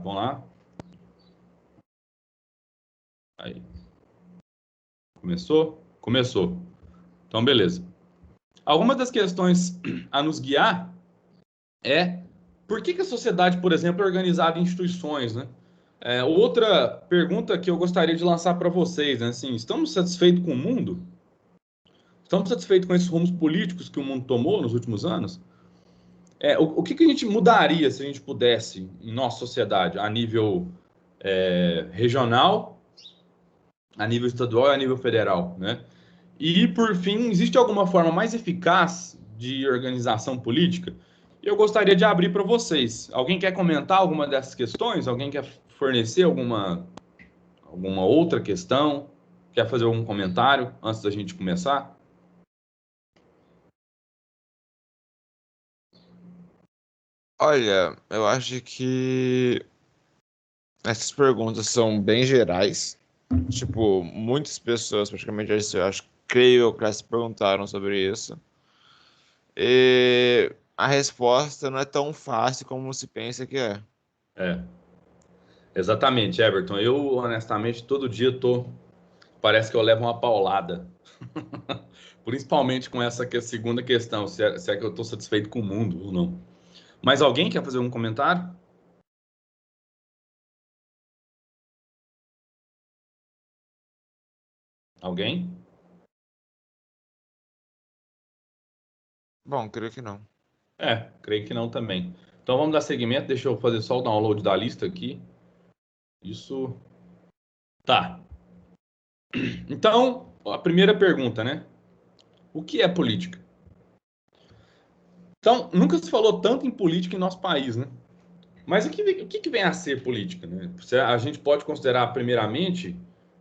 vamos lá. Aí. Começou? Começou. Então, beleza. Algumas das questões a nos guiar por que a sociedade, por exemplo, é organizada em instituições, né? Outra pergunta que eu gostaria de lançar para vocês, né? Assim, estamos satisfeitos com o mundo? Estamos satisfeitos com esses rumos políticos que o mundo tomou nos últimos anos? O que a gente mudaria se a gente pudesse em nossa sociedade, a nível regional, a nível estadual e a nível federal, né? E, por fim, existe alguma forma mais eficaz de organização política? Eu gostaria de abrir para vocês. Alguém quer comentar alguma dessas questões? Alguém quer fornecer alguma outra questão? Quer fazer algum comentário antes da gente começar? Olha, eu acho que essas perguntas são bem gerais. Tipo, muitas pessoas, praticamente, eu acho, creio eu, que já se perguntaram sobre isso. E a resposta não é tão fácil como se pensa que é. É, exatamente, Everton. Eu, honestamente, todo dia parece que eu levo uma paulada. Principalmente com essa segunda questão, se é que eu estou satisfeito com o mundo ou não. Mas alguém quer fazer um comentário? Alguém? Bom, creio que não. Creio que não também. Então vamos dar seguimento. Deixa eu fazer só o download da lista aqui. Isso. Tá. Então, a primeira pergunta, né? O que é política? Então, nunca se falou tanto em política em nosso país, né? Mas o que vem a ser política, né? A gente pode considerar, primeiramente,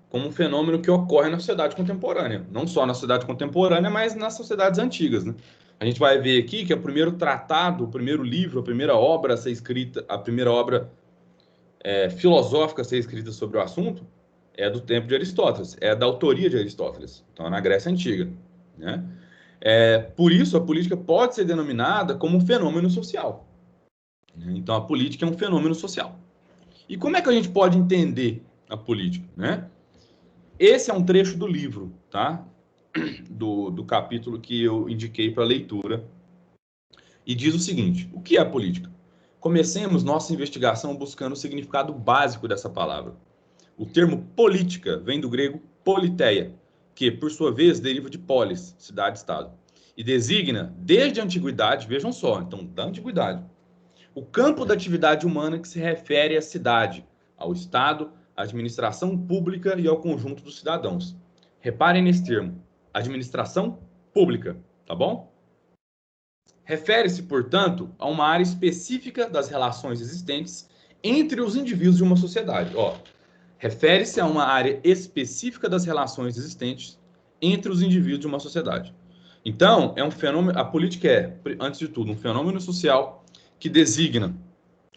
como um fenômeno que ocorre na sociedade contemporânea. Não só na sociedade contemporânea, mas nas sociedades antigas, né? A gente vai ver aqui que o primeiro tratado, o primeiro livro, a primeira obra a ser escrita, a primeira obra filosófica a ser escrita sobre o assunto é do tempo de Aristóteles, é da autoria de Aristóteles, então é na Grécia Antiga, né? Por isso, a política pode ser denominada como um fenômeno social. Então, a política é um fenômeno social. E como é que a gente pode entender a política, né? Esse é um trecho do livro, tá? Do capítulo que eu indiquei para leitura. E diz o seguinte: o que é a política? Comecemos nossa investigação buscando o significado básico dessa palavra. O termo política vem do grego politeia, que, por sua vez, deriva de polis, cidade-estado, e designa, desde a antiguidade, vejam só, então, da antiguidade, o campo da atividade humana que se refere à cidade, ao Estado, à administração pública e ao conjunto dos cidadãos. Reparem nesse termo, administração pública, tá bom? Refere-se, portanto, a uma área específica das relações existentes entre os indivíduos de uma sociedade. Refere-se a uma área específica das relações existentes entre os indivíduos de uma sociedade. Então, é um fenômeno, a política é, antes de tudo, um fenômeno social que designa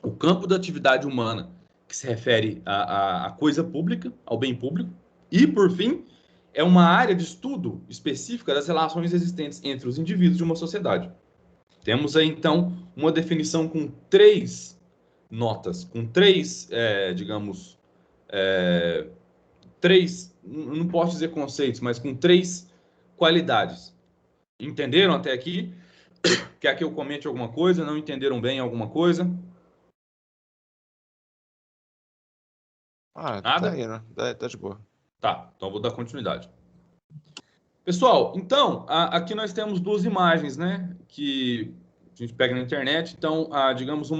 o campo da atividade humana que se refere à coisa pública, ao bem público, e, por fim, é uma área de estudo específica das relações existentes entre os indivíduos de uma sociedade. Temos aí, então, uma definição com 3 notas, com 3, digamos, 3, não posso dizer conceitos, mas com 3 qualidades. Entenderam até aqui? Quer que eu comente alguma coisa? Não entenderam bem alguma coisa? Tá Nada? aí, né? Tá de boa. Tá, então vou dar continuidade. Pessoal, então, aqui nós temos 2 imagens, né? Que a gente pega na internet. Então, digamos,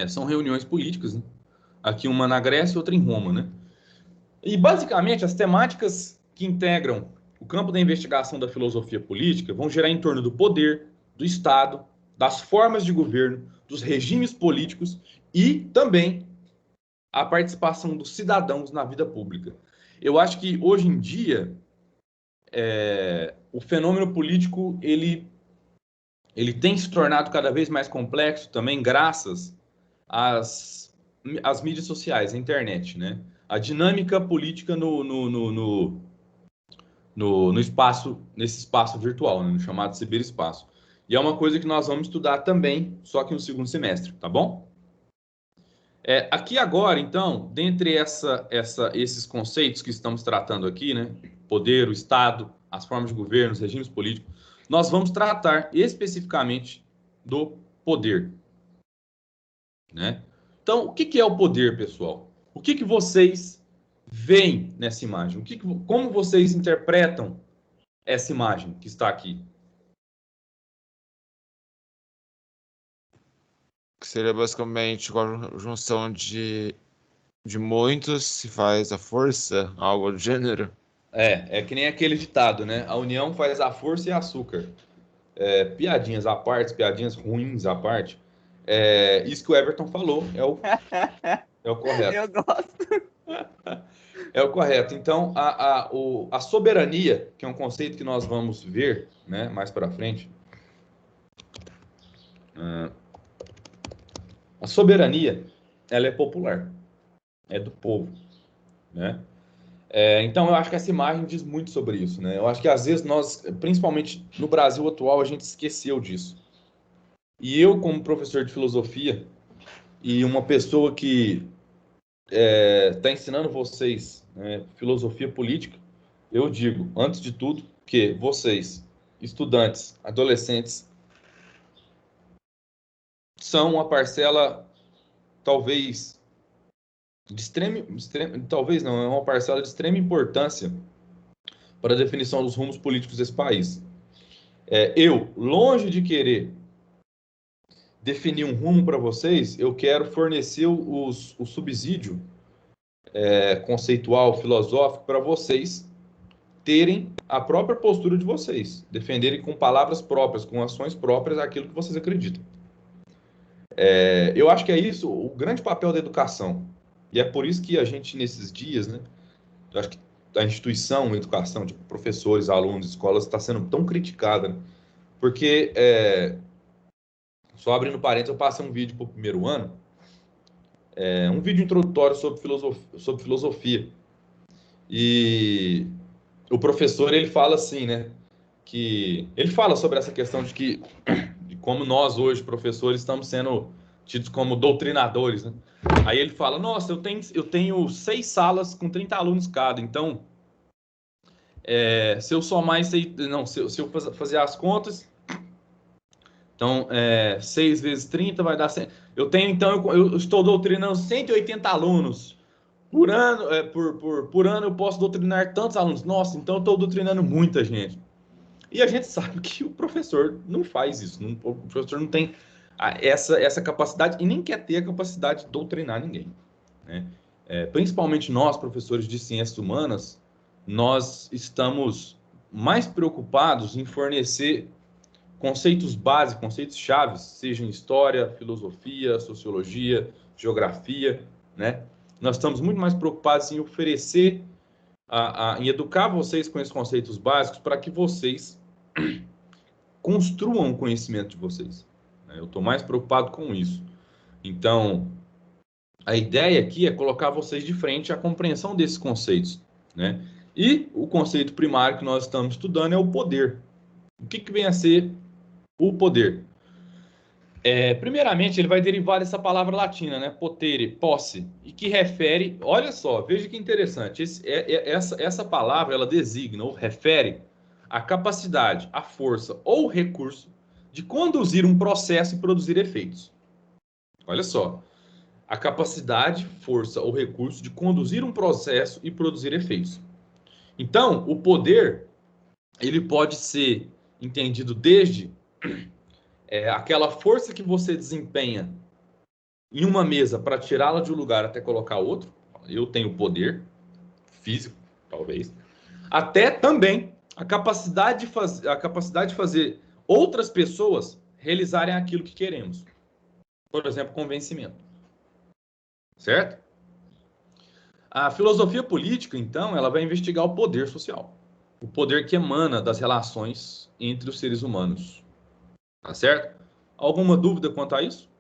são reuniões políticas, né? Aqui uma na Grécia e outra em Roma, né? E, basicamente, as temáticas que integram o campo da investigação da filosofia política vão girar em torno do poder, do Estado, das formas de governo, dos regimes políticos e também a participação dos cidadãos na vida pública. Eu acho que, hoje em dia, o fenômeno político ele tem se tornado cada vez mais complexo também graças às mídias sociais, à internet, né? A dinâmica política no espaço, nesse espaço virtual, né? No chamado ciberespaço. E é uma coisa que nós vamos estudar também, só que no segundo semestre, tá bom? Aqui agora, então, dentre esses conceitos que estamos tratando aqui, né? Poder, o Estado, as formas de governo, os regimes políticos, nós vamos tratar especificamente do poder, né? Então, o que que é o poder, pessoal? O que que vocês veem nessa imagem? Como vocês interpretam essa imagem que está aqui? Que seria basicamente com a junção de muitos se faz a força, algo do gênero. É que nem aquele ditado, né? A união faz a força e açúcar. Piadinhas à parte, piadinhas ruins à parte. Isso que o Everton falou é o correto. Eu gosto. É o correto. Então, a soberania, que é um conceito que nós vamos ver, né, mais para frente, a soberania, ela é popular, é do povo, né? Então, eu acho que essa imagem diz muito sobre isso, né? Eu acho que às vezes nós, principalmente no Brasil atual, a gente esqueceu disso. E eu, como professor de filosofia e uma pessoa que está ensinando vocês, né, filosofia política, eu digo, antes de tudo, que vocês, estudantes, adolescentes, são uma parcela, talvez, talvez não, é uma parcela de extrema importância para a definição dos rumos políticos desse país. Eu, longe de querer definir um rumo para vocês, eu quero fornecer o subsídio conceitual, filosófico para vocês terem a própria postura de vocês, defenderem com palavras próprias, com ações próprias aquilo que vocês acreditam. Eu acho que é isso o grande papel da educação. E é por isso que a gente, nesses dias, né, eu acho que a instituição, a educação, tipo, professores, alunos, escolas, está sendo tão criticada, né? Porque, só abrindo parênteses, eu passei um vídeo para o primeiro ano, um vídeo introdutório sobre filosofia. E o professor, ele fala assim, né, que ele fala sobre essa questão de como nós hoje, professores, estamos sendo tidos como doutrinadores, né? Aí ele fala, nossa, eu tenho 6 salas com 30 alunos cada, então se eu somar não, se eu fazer as contas, então 6 vezes 30 vai dar 100. Eu tenho, então, eu estou doutrinando 180 alunos. Por ano, por ano eu posso doutrinar tantos alunos. Nossa, então eu estou doutrinando muita gente. E a gente sabe que o professor não faz isso. O professor não tem essa capacidade e nem quer ter a capacidade de doutrinar ninguém, né? Principalmente nós, professores de ciências humanas, nós estamos mais preocupados em fornecer conceitos básicos, conceitos chaves, seja em história, filosofia, sociologia, geografia, né? Nós estamos muito mais preocupados em oferecer, em educar vocês com esses conceitos básicos para que vocês construam o conhecimento de vocês. Eu estou mais preocupado com isso. Então, a ideia aqui é colocar vocês de frente à compreensão desses conceitos, né? E o conceito primário que nós estamos estudando é o poder. O que vem a ser o poder? Primeiramente, ele vai derivar dessa palavra latina, né? Potere, posse, e que refere, olha só, veja que interessante, essa palavra, ela designa ou refere a capacidade, a força ou recurso de conduzir um processo e produzir efeitos. Olha só, a capacidade, força ou recurso de conduzir um processo e produzir efeitos. Então, o poder, ele pode ser entendido desde aquela força que você desempenha em uma mesa para tirá-la de um lugar até colocar outro. Eu tenho poder físico, talvez. Até também a capacidade de fazer outras pessoas realizarem aquilo que queremos. Por exemplo, convencimento. Certo? A filosofia política, então, ela vai investigar o poder social. O poder que emana das relações entre os seres humanos. Tá certo? Alguma dúvida quanto a isso?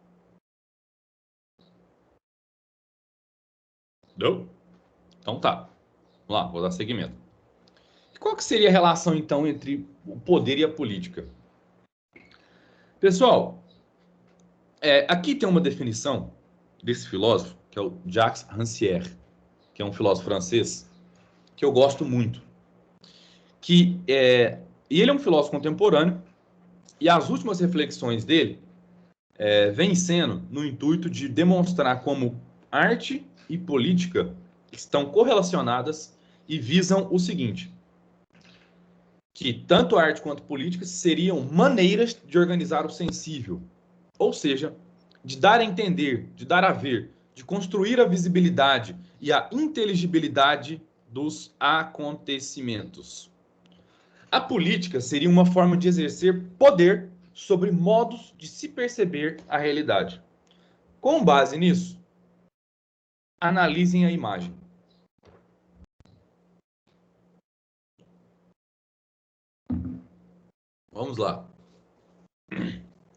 Não? Então tá. Vamos lá, vou dar seguimento. Qual que seria a relação, então, entre o poder e a política? Pessoal, aqui tem uma definição desse filósofo, que é o Jacques Rancière, que é um filósofo francês, que eu gosto muito. E ele é um filósofo contemporâneo, e as últimas reflexões dele vêm sendo no intuito de demonstrar como arte e política estão correlacionadas e visam o seguinte: que tanto arte quanto política seriam maneiras de organizar o sensível, ou seja, de dar a entender, de dar a ver, de construir a visibilidade e a inteligibilidade dos acontecimentos. A política seria uma forma de exercer poder sobre modos de se perceber a realidade. Com base nisso, analisem a imagem. Vamos lá.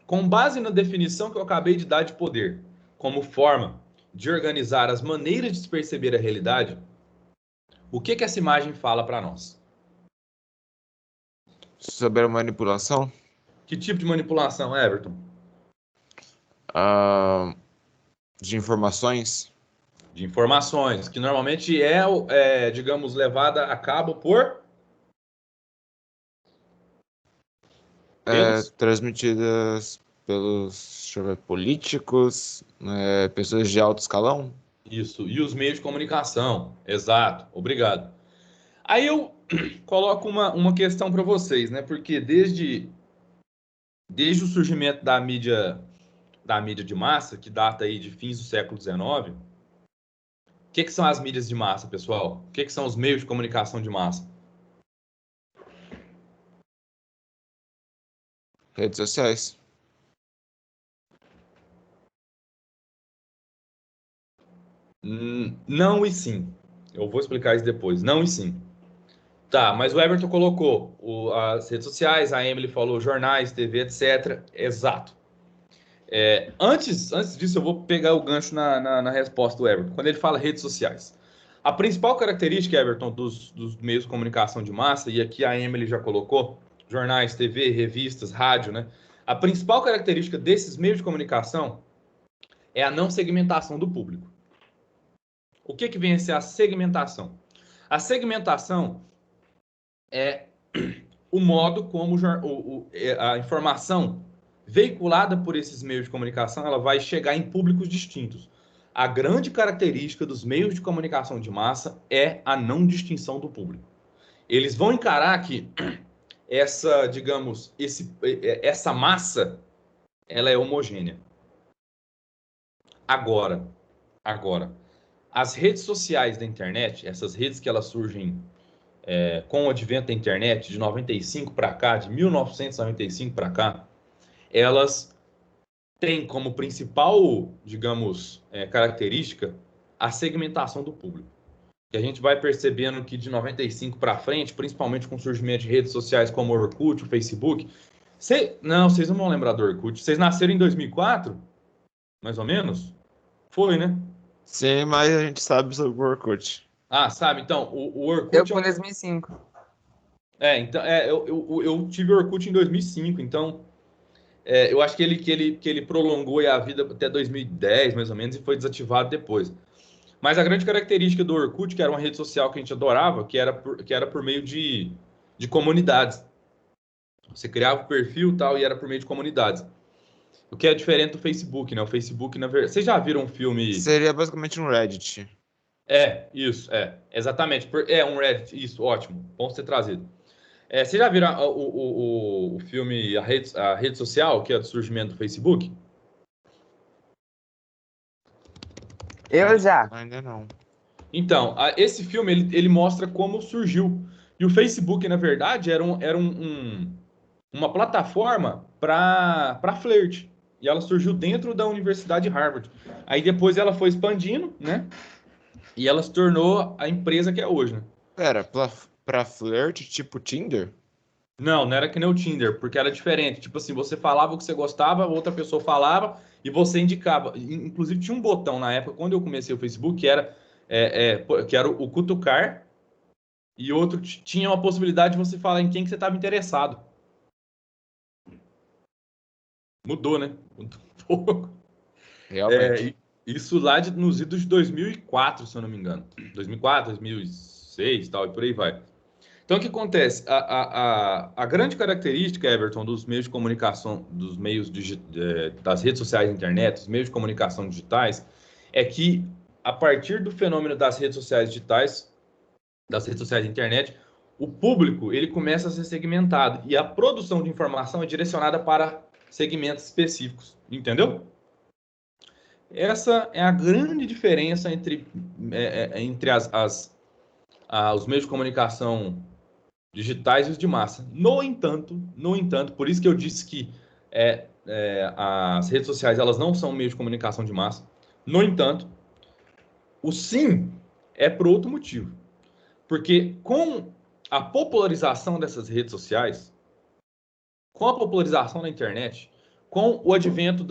Com base na definição que eu acabei de dar de poder, como forma de organizar as maneiras de se perceber a realidade, o que essa imagem fala para nós? Sobre a manipulação? Que tipo de manipulação, Everton? De informações? De informações, que normalmente digamos, levada a cabo pelos Transmitidas pelos, deixa eu ver, políticos, pessoas de alto escalão? Isso, e os meios de comunicação. Exato, obrigado. Aí eu coloco uma questão para vocês, né? Porque desde o surgimento da mídia de massa, que data aí de fins do século XIX, o que são as mídias de massa, pessoal? O que são os meios de comunicação de massa? Redes sociais. Não e sim. Eu vou explicar isso depois. Não e sim. Tá, mas o Everton colocou as redes sociais, a Emily falou jornais, TV, etc. Exato. Antes disso, eu vou pegar o gancho na resposta do Everton. Quando ele fala redes sociais. A principal característica, Everton, dos meios de comunicação de massa, e aqui a Emily já colocou, jornais, TV, revistas, rádio, né? A principal característica desses meios de comunicação é a não segmentação do público. O que vem a ser a segmentação? A segmentação é o modo como a informação veiculada por esses meios de comunicação ela vai chegar em públicos distintos. A grande característica dos meios de comunicação de massa é a não distinção do público. Eles vão encarar que essa massa ela é homogênea. Agora, as redes sociais da internet, essas redes que elas surgem com o advento da internet de 95 para cá, de 1995 para cá, elas têm como principal, digamos, característica a segmentação do público. E a gente vai percebendo que de 95 para frente, principalmente com o surgimento de redes sociais como o Orkut, o Facebook, vocês não vão lembrar do Orkut. Vocês nasceram em 2004, mais ou menos? Foi, né? Sim, mas a gente sabe sobre o Orkut. Ah, sabe? Então, o Orkut... Eu fui em 2005. Então, eu tive Orkut em 2005, então eu acho que ele prolongou a vida até 2010, mais ou menos, e foi desativado depois. Mas a grande característica do Orkut, que era uma rede social que a gente adorava, que era por meio de comunidades. Você criava o perfil tal, e era por meio de comunidades. O que é diferente do Facebook, né? O Facebook, na verdade... Vocês já viram um filme... Seria basicamente um Reddit. Isso, exatamente. Um Reddit, isso, ótimo. Bom ser trazido. Vocês já viram o filme a rede Social, que é do surgimento do Facebook? Eu já. Ainda não. Então, esse filme ele mostra como surgiu. E o Facebook, na verdade, era uma plataforma para flerte. E ela surgiu dentro da Universidade de Harvard. Aí depois ela foi expandindo, né? E ela se tornou a empresa que é hoje, né? Pera, pra flirt, tipo Tinder? Não era que nem o Tinder, porque era diferente. Tipo assim, você falava o que você gostava, outra pessoa falava e você indicava. Inclusive, tinha um botão na época, quando eu comecei o Facebook, que era o cutucar, e outro tinha uma possibilidade de você falar em quem que você estava interessado. Mudou, né? Mudou um pouco. Realmente. Isso lá nos idos de 2004, se eu não me engano. 2004, 2006 tal, e por aí vai. Então, o que acontece? A grande característica, Everton, dos meios de comunicação, das redes sociais e internet, dos meios de comunicação digitais, é que, a partir do fenômeno das redes sociais digitais, das redes sociais e internet, o público ele começa a ser segmentado e a produção de informação é direcionada para segmentos específicos, entendeu? Essa é a grande diferença entre os meios de comunicação digitais e os de massa. No entanto, por isso que eu disse que as redes sociais elas não são um meio de comunicação de massa. No entanto, o sim é por outro motivo. Porque com a popularização dessas redes sociais, com a popularização da internet, com o advento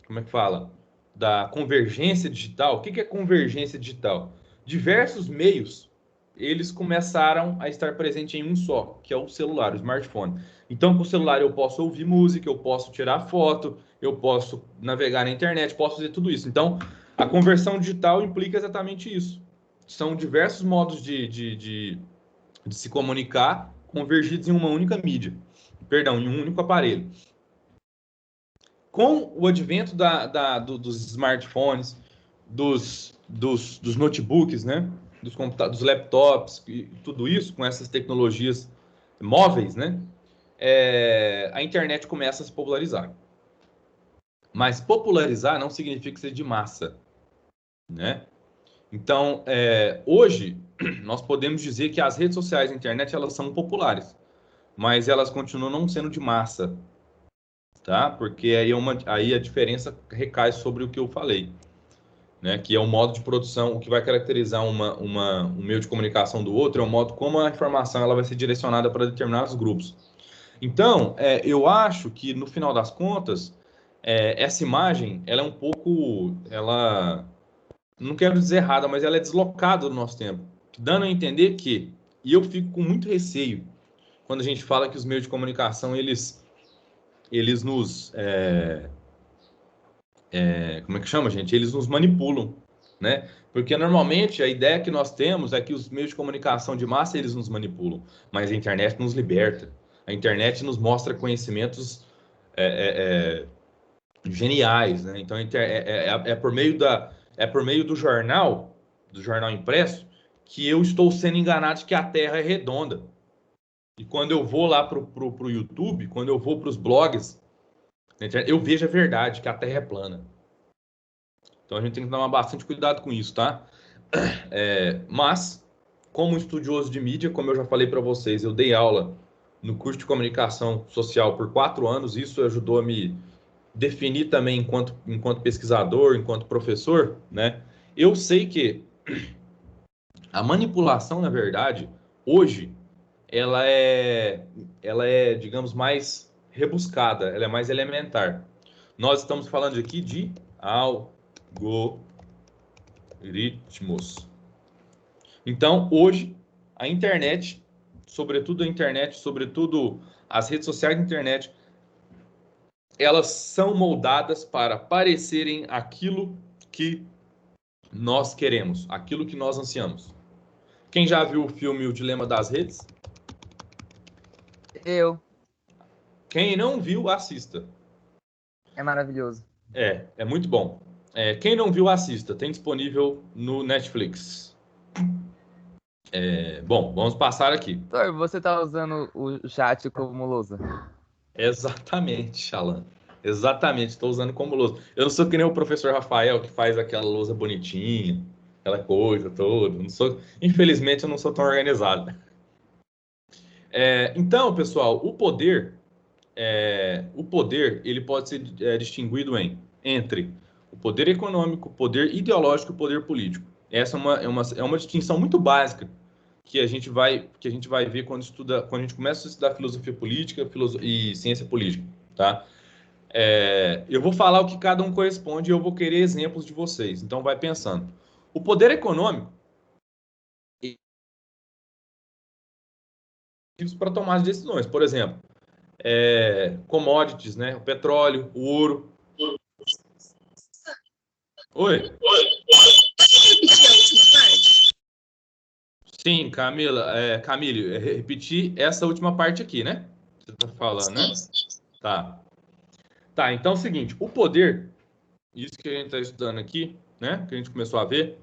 como é que fala? Da convergência digital. O que é convergência digital? Diversos meios, eles começaram a estar presentes em um só, que é o celular, o smartphone. Então, com o celular eu posso ouvir música, eu posso tirar foto, eu posso navegar na internet, posso fazer tudo isso. Então, a conversão digital implica exatamente isso. São diversos modos de se comunicar convergidos em uma única mídia. Perdão, em um único aparelho. Com o advento dos smartphones, dos notebooks, né? Dos laptops, e tudo isso, com essas tecnologias móveis, né? A internet começa a se popularizar. Mas popularizar não significa ser de massa, né? Então, hoje, nós podemos dizer que as redes sociais e a internet, elas são populares, mas elas continuam não sendo de massa, tá? Porque aí a diferença recai sobre o que eu falei, né? Que é o modo de produção, o que vai caracterizar um meio de comunicação do outro é o modo como a informação ela vai ser direcionada para determinados grupos. Então, eu acho que, no final das contas, essa imagem, ela é um pouco, não quero dizer errada, mas ela é deslocada do nosso tempo, dando a entender que, e eu fico com muito receio, quando a gente fala que os meios de comunicação, eles nos, como é que chama, gente? Eles nos manipulam, né? Porque normalmente a ideia que nós temos é que os meios de comunicação de massa eles nos manipulam, mas a internet nos liberta. A internet nos mostra conhecimentos geniais, né? Então é por meio do jornal impresso, que eu estou sendo enganado de que a Terra é redonda. E quando eu vou lá pro YouTube, quando eu vou para os blogs, eu vejo a verdade, que a Terra é plana. Então a gente tem que tomar bastante cuidado com isso, tá? Mas, como estudioso de mídia, como eu já falei para vocês, eu dei aula no curso de comunicação social por 4 anos, isso ajudou a me definir também enquanto pesquisador, enquanto professor, né? Eu sei que a manipulação, na verdade, hoje, ela é, digamos, mais rebuscada, ela é mais elementar. Nós estamos falando aqui de algoritmos. Então, hoje, a internet, sobretudo as redes sociais da internet, elas são moldadas para parecerem aquilo que nós queremos, aquilo que nós ansiamos. Quem já viu o filme O Dilema das Redes? Eu. Quem não viu, assista. É maravilhoso. É muito bom. Quem não viu, assista. Tem disponível no Netflix. Bom, vamos passar aqui. Thor, você tá usando o chat como lousa? Exatamente, Alan. Exatamente, estou usando como lousa. Eu não sou que nem o professor Rafael, que faz aquela lousa bonitinha, aquela coisa toda. Infelizmente, eu não sou tão organizado. Então, pessoal, o poder, ele pode ser distinguido entre o poder econômico, o poder ideológico e o poder político. Essa é uma distinção muito básica que a gente vai ver quando a gente começa a estudar filosofia política e ciência política, tá? Eu vou falar o que cada um corresponde e eu vou querer exemplos de vocês. Então, vai pensando. O poder econômico para tomar as decisões. Por exemplo, commodities, né? O petróleo, o ouro. Oi. Repetir a última parte? Sim, Camille, repetir essa última parte aqui, né? Você tá falando, né? Tá. Tá, então é o seguinte, o poder, isso que a gente está estudando aqui, né? Que a gente começou a ver,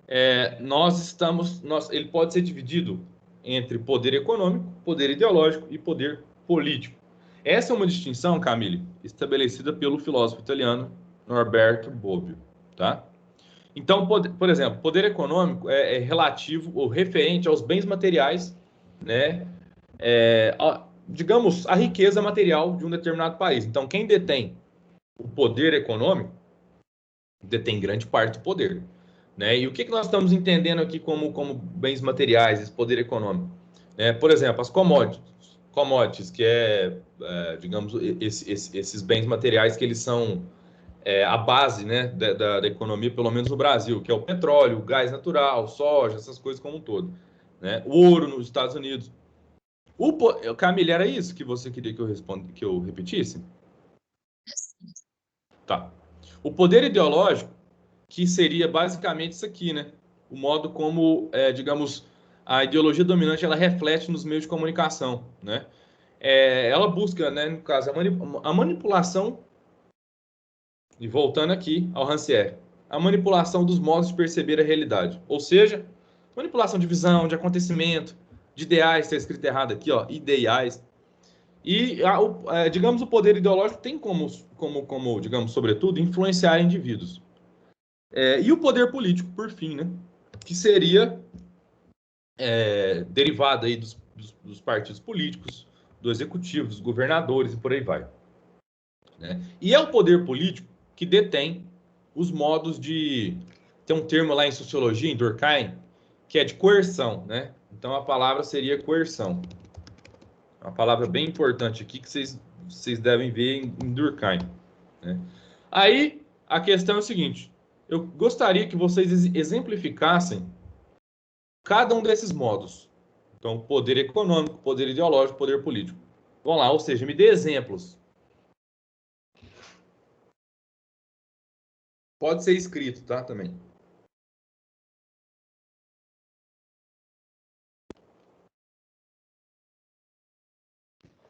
ele pode ser dividido entre poder econômico, poder ideológico e poder político. Essa é uma distinção, Camille, estabelecida pelo filósofo italiano Norberto Bobbio, tá? Então, por exemplo, poder econômico é relativo ou referente aos bens materiais, né? Digamos, a riqueza material de um determinado país. Então, quem detém o poder econômico detém grande parte do poder, né? E o que nós estamos entendendo aqui como bens materiais, esse poder econômico? Por exemplo, as commodities, que digamos, esses bens materiais que eles são a base, né, da economia, pelo menos no Brasil, que é o petróleo, o gás natural, soja, essas coisas como um todo, né? O ouro nos Estados Unidos. Camille, era isso que você queria que eu repetisse? Tá. O poder ideológico, que seria basicamente isso aqui, né? O modo como, digamos, a ideologia dominante ela reflete nos meios de comunicação, né? Ela busca, né, no caso, a manipulação, e voltando aqui ao Rancière, a manipulação dos modos de perceber a realidade. Ou seja, manipulação de visão, de acontecimento, de ideais, está escrito errado aqui, ó, ideais. E, digamos, o poder ideológico tem como, digamos, sobretudo, influenciar indivíduos. E o poder político, por fim, né? Que seria derivado aí dos partidos políticos, do executivo, dos governadores e por aí vai. Né? E é o poder político que detém os modos de... Tem um termo lá em sociologia, em Durkheim, que é de coerção, né? Então a palavra seria coerção. Uma palavra bem importante aqui que vocês devem ver em Durkheim. Né? Aí a questão é o seguinte: eu gostaria que vocês exemplificassem cada um desses modos. Então, poder econômico, poder ideológico, poder político. Vamos lá, ou seja, me dê exemplos. Pode ser escrito, tá? Também.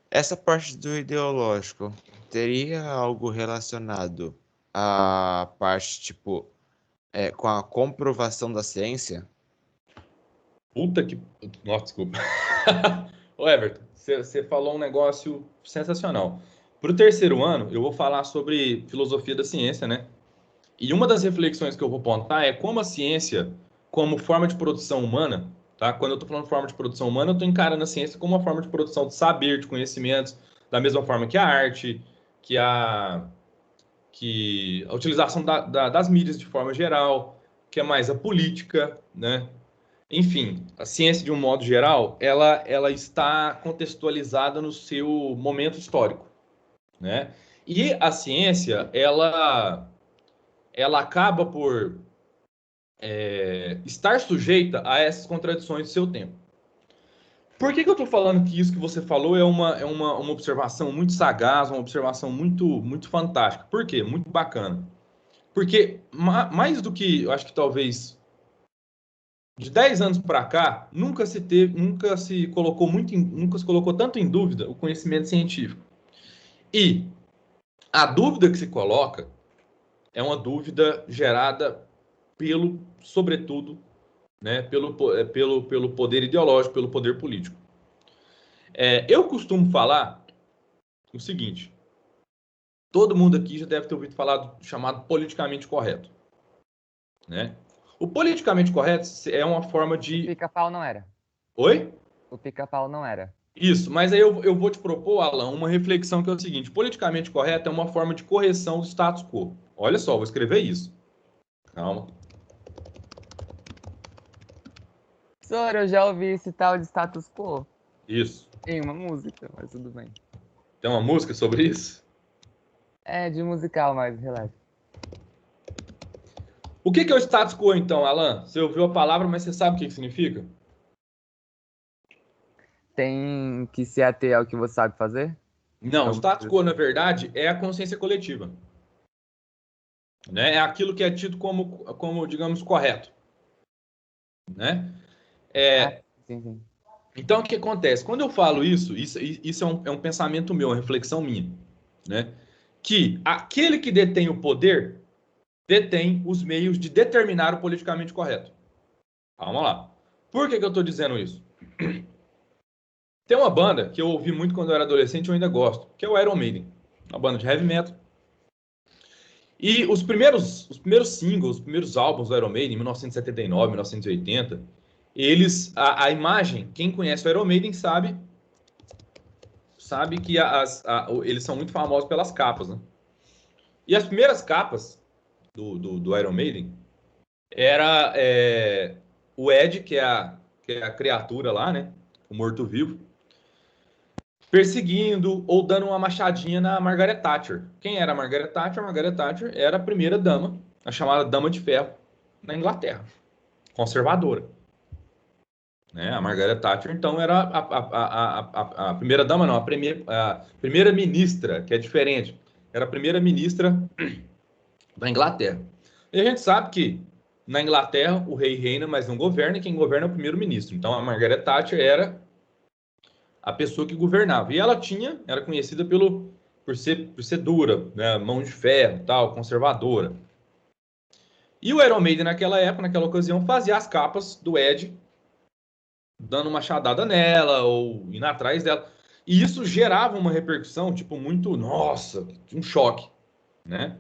Essa parte do ideológico teria algo relacionado à parte, tipo, com a comprovação da ciência? Puta que... Nossa, desculpa. Ô, Everton, você falou um negócio sensacional. Para o terceiro ano, eu vou falar sobre filosofia da ciência, né? E uma das reflexões que eu vou apontar é como a ciência, como forma de produção humana, tá? Quando eu estou falando de forma de produção humana, eu estou encarando a ciência como uma forma de produção de saber, de conhecimentos, da mesma forma que a arte, que a utilização das mídias de forma geral, que é mais a política, né? Enfim, a ciência, de um modo geral, ela está contextualizada no seu momento histórico, né? E a ciência, ela acaba por estar sujeita a essas contradições do seu tempo. Por que eu estou falando que isso que você falou é uma observação muito sagaz, uma observação muito, muito fantástica? Por quê? Muito bacana. Porque mais do que, eu acho que talvez de 10 anos para cá, nunca se colocou tanto em dúvida o conhecimento científico. E a dúvida que se coloca é uma dúvida gerada sobretudo, né, pelo poder ideológico, pelo poder político. Eu costumo falar o seguinte: todo mundo aqui já deve ter ouvido falar do chamado politicamente correto, né? O politicamente correto é uma forma O de... pica-pau não era. Oi? O pica-pau não era. Isso, mas aí eu vou te propor, Alan, uma reflexão que é o seguinte: politicamente correto é uma forma de correção do status quo. Olha só, vou escrever isso. Calma. Professor, eu já ouvi esse tal de status quo Isso. em uma música, mas tudo bem. Tem uma música sobre isso? É de musical, mas relaxa. O que é o status quo, então, Alan? Você ouviu a palavra, mas você sabe o que significa? Tem que se ater ao que você sabe fazer? Não, o Alguma status coisa quo, na assim. verdade, é a consciência coletiva. né? É aquilo que é tido como digamos, correto, né? Sim, sim. Então, o que acontece? Quando eu falo isso é um pensamento meu, uma reflexão minha, né? Que aquele que detém o poder detém os meios de determinar o politicamente correto. Calma lá. Por que eu estou dizendo isso? Tem uma banda que eu ouvi muito quando eu era adolescente e eu ainda gosto, que é o Iron Maiden. Uma banda de heavy metal. E os primeiros singles, os primeiros álbuns do Iron Maiden, em 1979, 1980, a imagem, quem conhece o Iron Maiden sabe que eles são muito famosos pelas capas, né? E as primeiras capas do Iron Maiden era o Ed, que é a criatura lá, né? O morto-vivo, perseguindo ou dando uma machadinha na Margaret Thatcher. Quem era a Margaret Thatcher? A Margaret Thatcher era a primeira dama, a chamada Dama de Ferro, na Inglaterra, conservadora. Né? A Margaret Thatcher, então, era a primeira dama, não, a primeira ministra, que é diferente. Era a primeira ministra da Inglaterra. E a gente sabe que na Inglaterra o rei reina, mas não governa, e quem governa é o primeiro-ministro. Então a Margaret Thatcher era a pessoa que governava. E ela era conhecida por ser dura, né? Mão de ferro, tal, conservadora. E o Iron Maiden naquela época, naquela ocasião, fazia as capas do Ed, dando uma machadada nela ou indo atrás dela. E isso gerava uma repercussão, tipo, muito, nossa, um choque, né?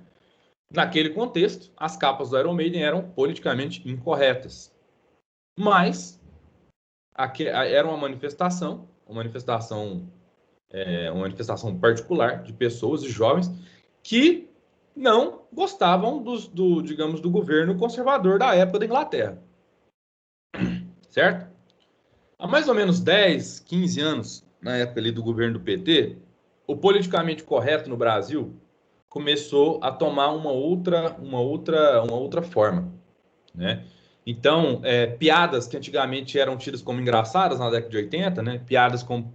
Naquele contexto, as capas do Iron Maiden eram politicamente incorretas. Mas era uma manifestação particular de pessoas e jovens que não gostavam digamos, do governo conservador da época da Inglaterra. Certo? Há mais ou menos 10, 15 anos, na época ali do governo do PT, o politicamente correto no Brasil começou a tomar uma outra forma, né? Então, piadas que antigamente eram tidas como engraçadas na década de 80, né? Piadas com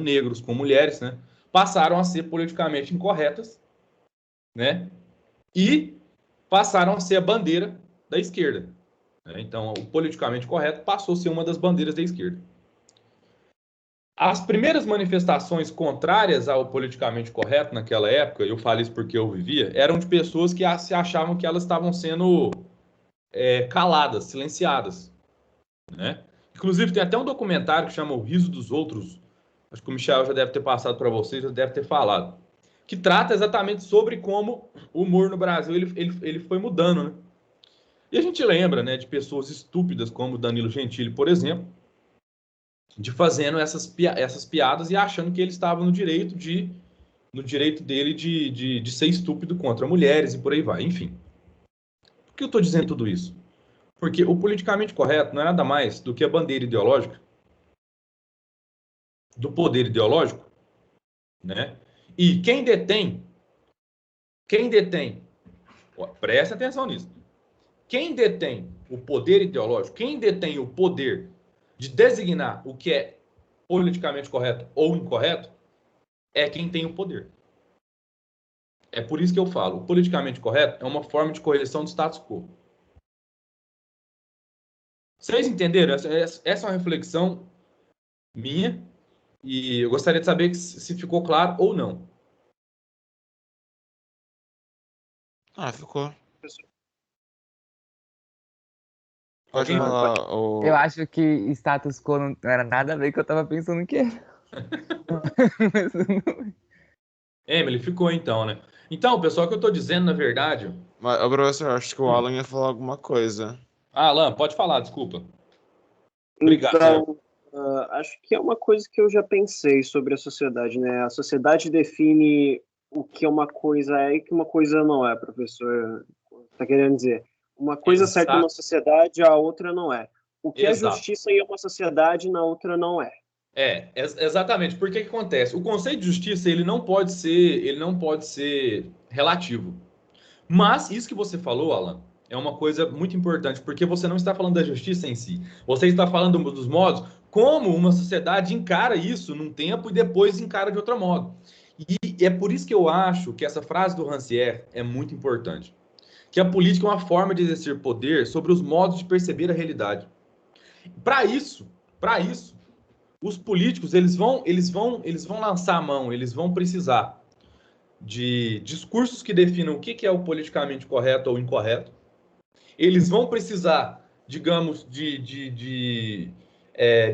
negros, com mulheres, né? Passaram a ser politicamente incorretas, né? E passaram a ser a bandeira da esquerda, né? Então, o politicamente correto passou a ser uma das bandeiras da esquerda. As primeiras manifestações contrárias ao politicamente correto naquela época, eu falo isso porque eu vivia, eram de pessoas que se achavam que elas estavam sendo caladas, silenciadas, né? Inclusive, tem até um documentário que chama O Riso dos Outros, acho que o Michel já deve ter passado para vocês, já deve ter falado, que trata exatamente sobre como o humor no Brasil ele foi mudando, né? E a gente lembra, né, de pessoas estúpidas como Danilo Gentili, por exemplo, de fazendo essas piadas e achando que ele estava no direito dele de ser estúpido contra mulheres e por aí vai. Enfim, por que eu estou dizendo tudo isso? Porque o politicamente correto não é nada mais do que a bandeira ideológica do poder ideológico, né? E quem detém, presta atenção nisso, quem detém o poder ideológico, quem detém o poder de designar o que é politicamente correto ou incorreto, é quem tem o poder. É por isso que eu falo, o politicamente correto é uma forma de correção do status quo. Vocês entenderam? Essa é uma reflexão minha e eu gostaria de saber se ficou claro ou não. Ah, ficou. Pode Alguém? falar. Eu acho que status quo não era nada a ver com o que eu tava pensando que era. Mas não- Emily, ficou então, né? Então, pessoal, o que eu estou dizendo, na verdade... Mas, ô, professor, acho que o Alan ia falar alguma coisa. Alan, pode falar, desculpa. Obrigado. Então, acho que é uma coisa que eu já pensei sobre a sociedade, né? A sociedade define o que uma coisa é e que uma coisa não é, professor. Está querendo dizer? Uma coisa certa numa sociedade, a outra não é. O que é justiça em uma sociedade, na outra não é. Exatamente. Por que acontece? O conceito de justiça ele não pode ser relativo. Mas isso que você falou, Alan, é uma coisa muito importante, porque você não está falando da justiça em si. Você está falando dos modos como uma sociedade encara isso num tempo e depois encara de outro modo. E é por isso que eu acho que essa frase do Rancière é muito importante. que a política é uma forma de exercer poder sobre os modos de perceber a realidade. Para isso, os políticos eles vão lançar a mão, eles vão precisar de discursos que definam o que é o politicamente correto ou incorreto. Eles vão precisar, digamos, de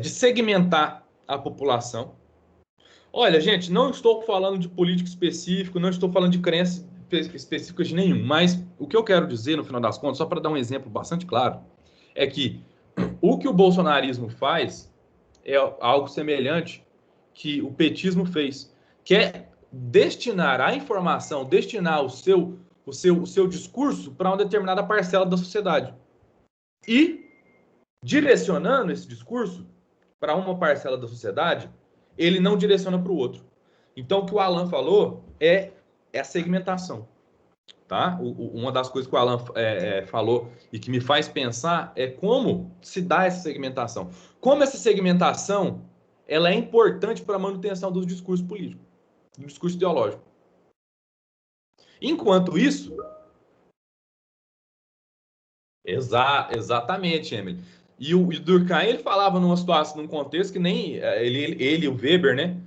segmentar a população. Olha, gente, não estou falando de político específico, não estou falando de crenças específicas de nenhum, mas o que eu quero dizer, no final das contas, só para dar um exemplo bastante claro, é que o que o bolsonarismo faz é algo semelhante que o petismo fez, que é destinar a informação, destinar o seu discurso para uma determinada parcela da sociedade. E, direcionando esse discurso para uma parcela da sociedade, ele não direciona para o outro. Então, o que o Alan falou é a segmentação. Tá? Uma das coisas que o Alan falou e que me faz pensar é como se dá essa segmentação. Como essa segmentação ela é importante para a manutenção dos discursos políticos, do discurso ideológico. Enquanto isso... Exatamente, Emily. E o Durkheim, ele falava numa situação, num contexto que nem ele e o Weber, né?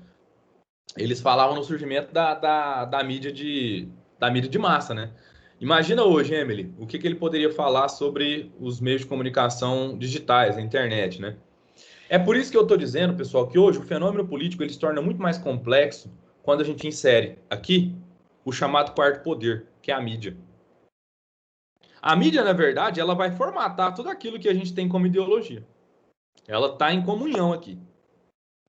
Eles falavam no surgimento da mídia de massa, né? Imagina hoje, Emily, o que ele poderia falar sobre os meios de comunicação digitais, a internet, né? É por isso que eu estou dizendo, pessoal, que hoje o fenômeno político ele se torna muito mais complexo quando a gente insere aqui o chamado quarto poder, que é a mídia. A mídia, na verdade, ela vai formatar tudo aquilo que a gente tem como ideologia. Ela está em comunhão aqui,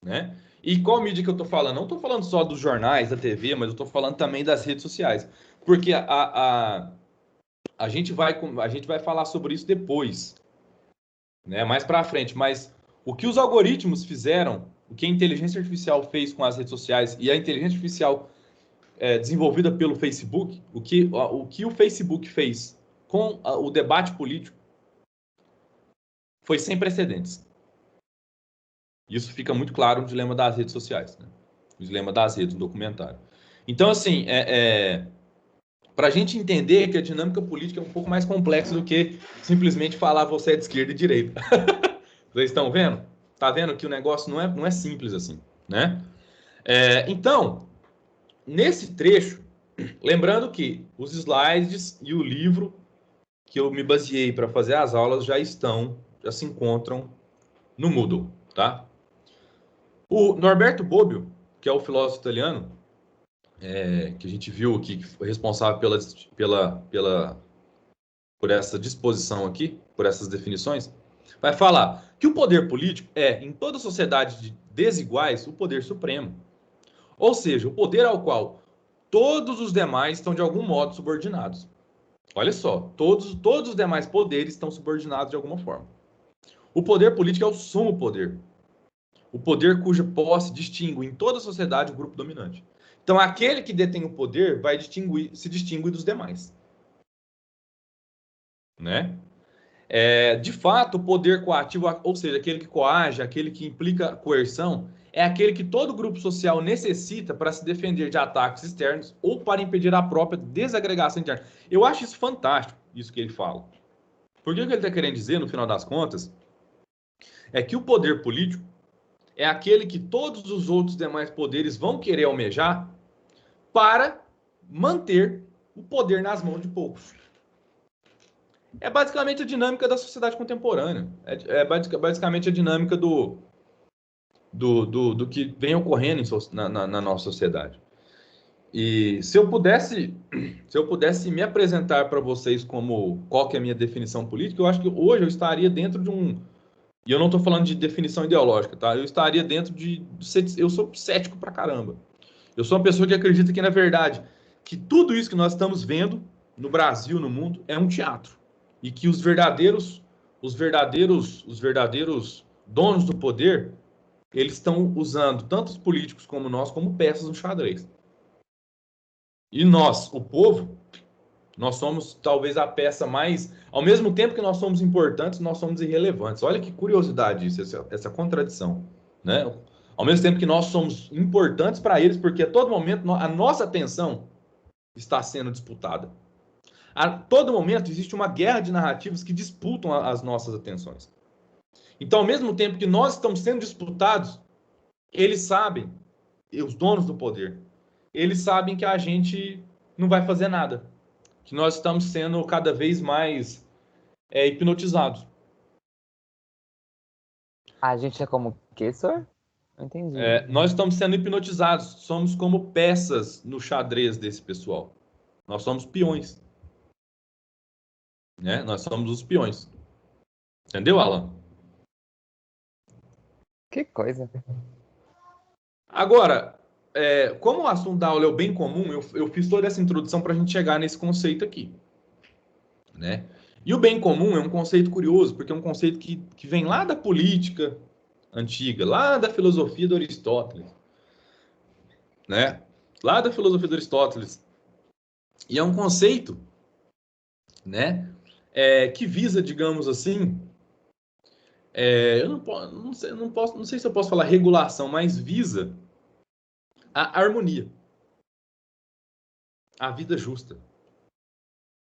né? E qual mídia que eu estou falando? Não estou falando só dos jornais, da TV, mas eu estou falando também das redes sociais. Porque a gente vai falar sobre isso depois, né? Mais para frente. Mas o que os algoritmos fizeram, o que a inteligência artificial fez com as redes sociais e a inteligência artificial desenvolvida pelo Facebook, o que o Facebook fez com o debate político foi sem precedentes. Isso fica muito claro no dilema das redes sociais, né? O dilema das redes, no documentário. Então, assim, para a gente entender que a dinâmica política é um pouco mais complexa do que simplesmente falar você é de esquerda e direita. Vocês estão vendo? Tá vendo que o negócio não é simples assim, né? Então, nesse trecho, lembrando que os slides e o livro que eu me baseei para fazer as aulas já se encontram no Moodle, tá? O Norberto Bobbio, que é o filósofo italiano, que a gente viu aqui, que foi responsável por essa disposição aqui, por essas definições, vai falar que o poder político em toda sociedade de desiguais, o poder supremo. Ou seja, o poder ao qual todos os demais estão de algum modo subordinados. Olha só, todos os demais poderes estão subordinados de alguma forma. O poder político é o sumo poder. O poder cuja posse distingue em toda a sociedade o grupo dominante. Então, aquele que detém o poder vai se distingue dos demais. Né? De fato, o poder coativo, ou seja, aquele que coage, aquele que implica coerção, é aquele que todo grupo social necessita para se defender de ataques externos ou para impedir a própria desagregação interna. Eu acho isso fantástico, isso que ele fala. Porque o que ele está querendo dizer, no final das contas, é que o poder político é aquele que todos os outros demais poderes vão querer almejar para manter o poder nas mãos de poucos. É basicamente a dinâmica da sociedade contemporânea. Basicamente a dinâmica do que vem ocorrendo na nossa sociedade. E se eu pudesse me apresentar para vocês qual que é a minha definição política, eu acho que hoje eu estaria dentro de um... E eu não estou falando de definição ideológica, tá? Eu estaria dentro eu sou cético pra caramba. Eu sou uma pessoa que acredita que, na verdade, que tudo isso que nós estamos vendo no Brasil, no mundo, é um teatro. E que os verdadeiros donos do poder, eles estão usando tanto os políticos como nós como peças no xadrez. E nós, o povo, nós somos talvez a peça mais... Ao mesmo tempo que nós somos importantes, nós somos irrelevantes. Olha que curiosidade isso, essa contradição, né? Ao mesmo tempo que nós somos importantes para eles, porque a todo momento a nossa atenção está sendo disputada. A todo momento existe uma guerra de narrativas que disputam as nossas atenções. Então, ao mesmo tempo que nós estamos sendo disputados, eles sabem, e os donos do poder, eles sabem que a gente não vai fazer nada, que nós estamos sendo cada vez mais hipnotizados. A gente é como o quê, senhor? Não entendi. Nós estamos sendo hipnotizados, somos como peças no xadrez desse pessoal. Nós somos peões. Né? Nós somos os peões. Entendeu, Alan? Que coisa. Agora, como o assunto da aula é o bem comum, eu fiz toda essa introdução para a gente chegar nesse conceito aqui. Né? E o bem comum é um conceito curioso, porque é um conceito que vem lá da política antiga, lá da filosofia de Aristóteles. Né? Lá da filosofia de Aristóteles. E é um conceito, né, que visa, digamos assim, eu não sei se eu posso falar regulação, mas visa a harmonia, a vida justa.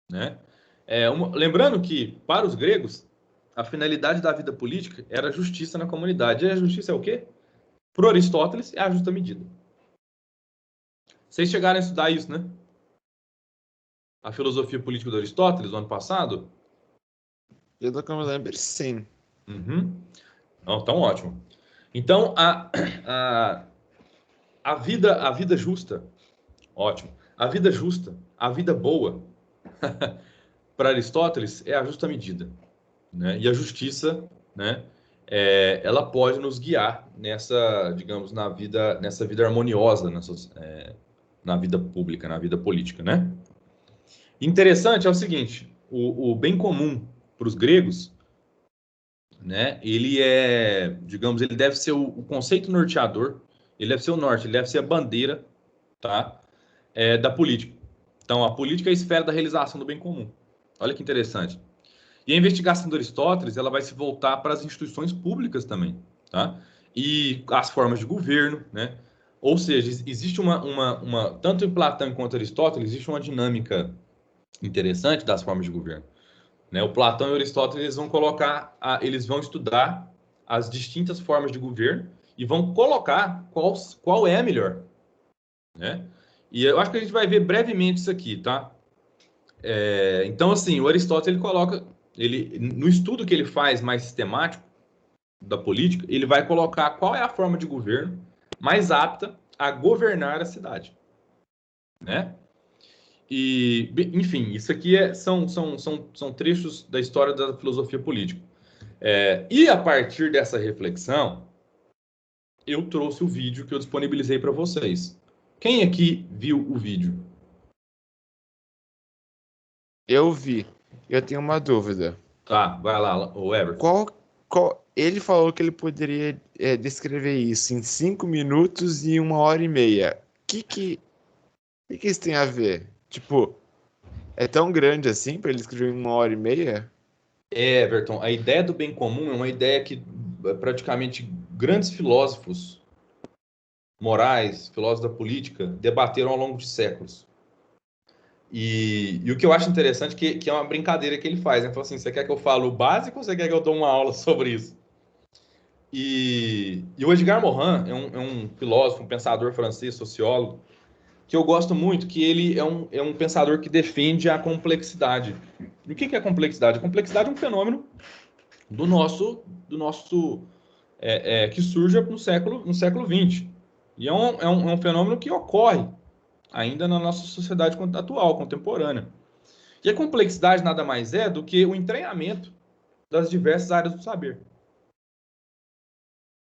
Né? Lembrando que, para os gregos, a finalidade da vida política era a justiça na comunidade. E a justiça é o quê? Para Aristóteles, é a justa medida. Vocês chegaram a estudar isso, né? A filosofia política do Aristóteles, no ano passado? Eu do que eu me lembro, sim. Uhum. Então, ótimo. Então, a vida justa, ótimo. A vida justa, a vida boa, para Aristóteles, é a justa medida. Né? E a justiça, né, ela pode nos guiar nessa, digamos, nessa vida harmoniosa, na vida pública, na vida política, né? Interessante é o seguinte, o bem comum para os gregos, né, ele digamos, ele deve ser o conceito norteador, ele deve ser o norte, ele deve ser a bandeira, tá, da política. Então, a política é a esfera da realização do bem comum. Olha que interessante. E a investigação de Aristóteles, ela vai se voltar para as instituições públicas também, tá? E as formas de governo, né? Ou seja, existe tanto em Platão quanto Aristóteles, existe uma dinâmica interessante das formas de governo. Né? O Platão e o Aristóteles eles vão estudar as distintas formas de governo e vão colocar qual é a melhor. Né? E eu acho que a gente vai ver brevemente isso aqui, tá? Então, assim, o Aristóteles ele coloca, no estudo que ele faz mais sistemático da política, ele vai colocar qual é a forma de governo mais apta a governar a cidade. Né? E, enfim, isso aqui são trechos da história da filosofia política. E a partir dessa reflexão, eu trouxe o vídeo que eu disponibilizei para vocês. Quem aqui viu o vídeo? Eu vi. Eu tenho uma dúvida. Tá, vai lá, o Everton. Ele falou que ele poderia descrever isso em 5 minutos e 1h30. O que isso tem a ver? Tipo, é tão grande assim para ele escrever em 1h30? Everton, a ideia do bem comum é uma ideia que praticamente grandes filósofos morais, filósofos da política, debateram ao longo de séculos. E o que eu acho interessante que é uma brincadeira que ele faz, né? Ele fala assim, você quer que eu fale o básico ou você quer que eu dou uma aula sobre isso? E o Edgar Morin é um filósofo, um pensador francês, sociólogo, que eu gosto muito, que ele é um pensador que defende a complexidade. E o que é a complexidade? A complexidade é um fenômeno do nosso que surge no século XX. E é um fenômeno que ocorre ainda na nossa sociedade atual, contemporânea. E a complexidade nada mais é do que o entranhamento das diversas áreas do saber.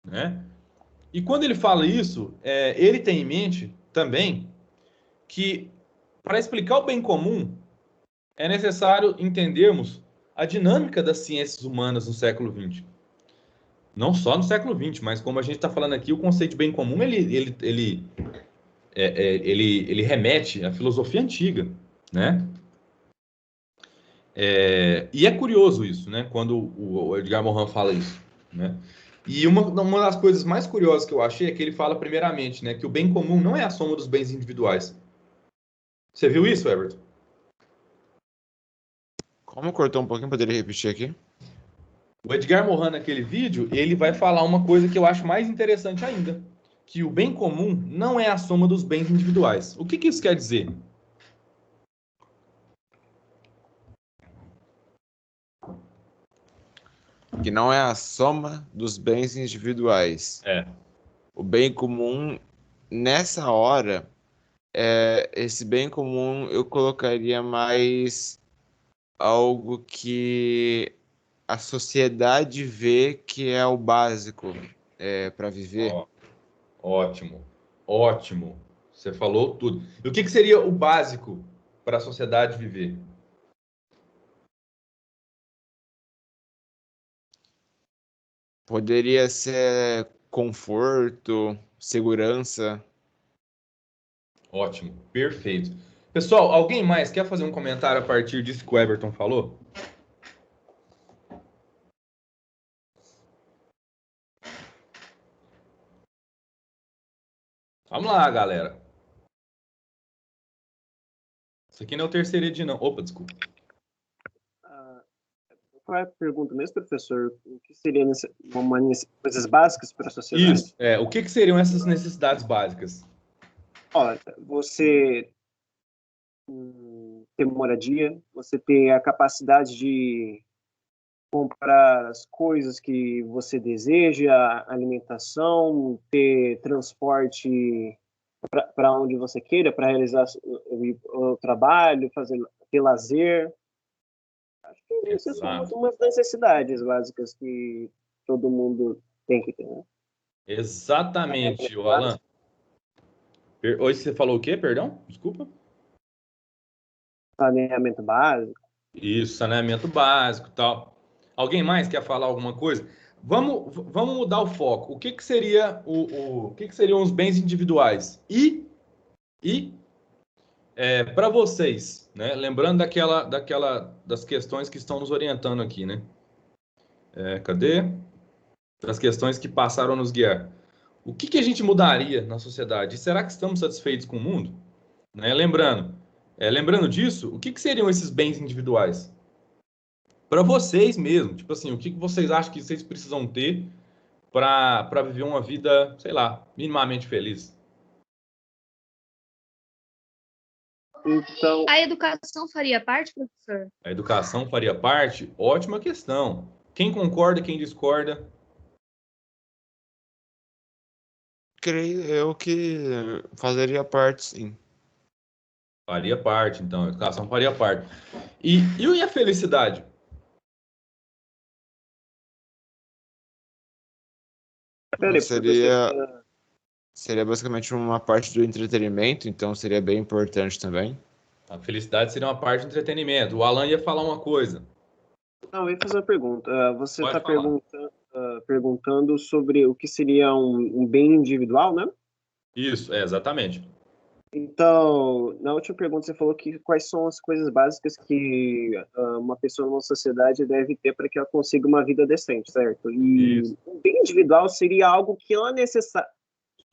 Né? E quando ele fala isso, ele tem em mente também que, para explicar o bem comum, é necessário entendermos a dinâmica das ciências humanas no século XX. Não só no século XX, mas como a gente está falando aqui, o conceito de bem comum, ele remete à filosofia antiga, né? E é curioso isso, né? Quando o Edgar Morin fala isso, né? E uma das coisas mais curiosas que eu achei é que ele fala primeiramente, né, que o bem comum não é a soma dos bens individuais. Você viu isso, Everton? Como cortou um pouquinho, poderia repetir aqui? O Edgar Morin, naquele vídeo, ele vai falar uma coisa que eu acho mais interessante ainda, que o bem comum não é a soma dos bens individuais. O que isso quer dizer? Que não é a soma dos bens individuais. É. O bem comum, nessa hora, esse bem comum eu colocaria mais algo que a sociedade vê que é o básico para viver. Ó, ótimo, ótimo. Você falou tudo. E o que seria o básico para a sociedade viver? Poderia ser conforto, segurança. Ótimo, perfeito. Pessoal, alguém mais quer fazer um comentário a partir disso que o Everton falou? Vamos lá, galera. Isso aqui não é o terceiro ED, não. Opa, desculpa. Qual é a pergunta mesmo, professor? O que seria coisas básicas para a sociedade? Isso. O que seriam essas necessidades básicas? Olha, você ter moradia, você ter a capacidade de comprar as coisas que você deseja, alimentação, ter transporte para onde você queira, para realizar o trabalho, ter lazer. Acho que essas são umas necessidades básicas que todo mundo tem que ter, né? Exatamente, o Alan. Hoje você falou o quê, perdão? Desculpa. Saneamento básico. Isso, saneamento básico e tal. Alguém mais quer falar alguma coisa? Vamos mudar o foco. O que seria o que seriam os bens individuais? E para vocês, né? Lembrando das questões que estão nos orientando aqui, né? Cadê? Das questões que passaram a nos guiar. O que a gente mudaria na sociedade? Será que estamos satisfeitos com o mundo? Né? Lembrando disso, o que seriam esses bens individuais? Para vocês mesmo, tipo assim, o que vocês acham que vocês precisam ter para viver uma vida, sei lá, minimamente feliz? Então, A educação faria parte, professor? A educação faria parte? Ótima questão. Quem concorda, quem discorda? Creio eu que fazeria parte, sim. Faria parte, então. A educação faria parte. E a felicidade? Seria basicamente uma parte do entretenimento, então seria bem importante também. A felicidade seria uma parte do entretenimento. O Alan ia falar uma coisa. Não, eu ia fazer uma pergunta. Você Pode está falar. perguntando sobre o que seria um bem individual, né? Isso, exatamente. Então, na última pergunta você falou que quais são as coisas básicas que uma pessoa numa sociedade deve ter para que ela consiga uma vida decente, certo? E Isso. o bem individual seria algo que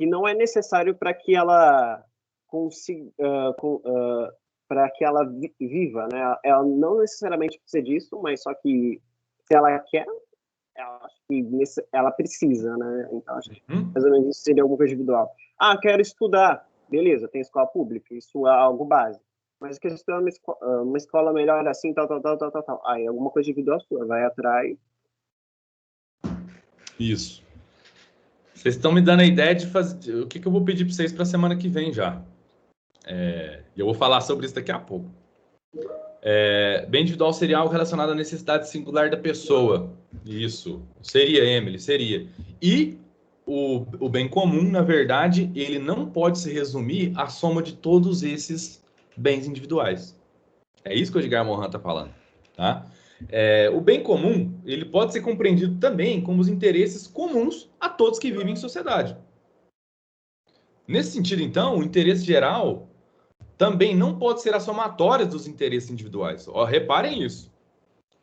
não é necessário para que ela consiga, para que ela viva, né? Ela não necessariamente precisa disso, mas só que se ela quer, acho que ela precisa, né? Então, acho que mais ou menos isso seria alguma coisa individual. Ah, quero estudar. Beleza, tem escola pública, isso é algo básico. Mas quer estudar uma escola melhor assim, tal. Aí alguma coisa individual sua, vai atrás. Isso. Vocês estão me dando a ideia de fazer. O que eu vou pedir para vocês para a semana que vem já. E eu vou falar sobre isso daqui a pouco. Bem individual seria algo relacionado à necessidade singular da pessoa. Isso. Seria, Emily, seria. E o bem comum, na verdade, ele não pode se resumir à soma de todos esses bens individuais. É isso que o Edgar Morin está falando. Tá? O bem comum, ele pode ser compreendido também como os interesses comuns a todos que vivem em sociedade. Nesse sentido, então, o interesse geral também não pode ser a somatória dos interesses individuais. Reparem isso.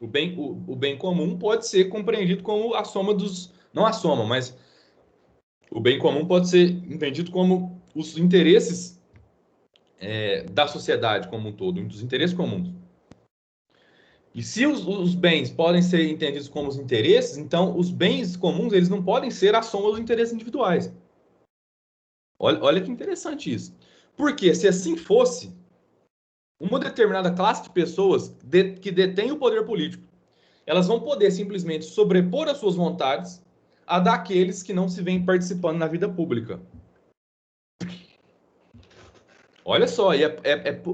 O bem comum pode ser compreendido como a soma dos... Não a soma, mas o bem comum pode ser entendido como os interesses da sociedade como um todo, dos interesses comuns. E se os bens podem ser entendidos como os interesses, então os bens comuns eles não podem ser a soma dos interesses individuais. Olha que interessante isso. Porque se assim fosse, uma determinada classe de pessoas que detém o poder político, elas vão poder simplesmente sobrepor as suas vontades a daqueles que não se veem participando na vida pública. Olha só,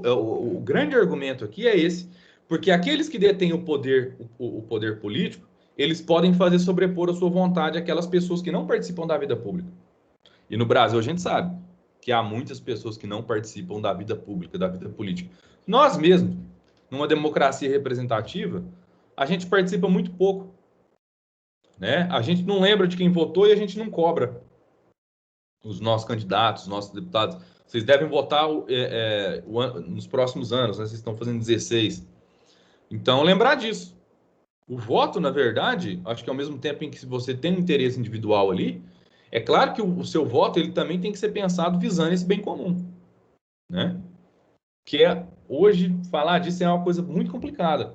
o grande argumento aqui é esse, porque aqueles que detêm o poder político, eles podem fazer sobrepor a sua vontade àquelas pessoas que não participam da vida pública. E no Brasil a gente sabe que há muitas pessoas que não participam da vida pública, da vida política. Nós mesmos, numa democracia representativa, a gente participa muito pouco, né? A gente não lembra de quem votou e a gente não cobra os nossos candidatos, os nossos deputados. Vocês devem votar nos próximos anos, né? Vocês estão fazendo 16. Então, lembrar disso. O voto, na verdade, acho que ao mesmo tempo em que você tem um interesse individual ali, é claro que o seu voto ele também tem que ser pensado visando esse bem comum, né? Hoje, falar disso é uma coisa muito complicada.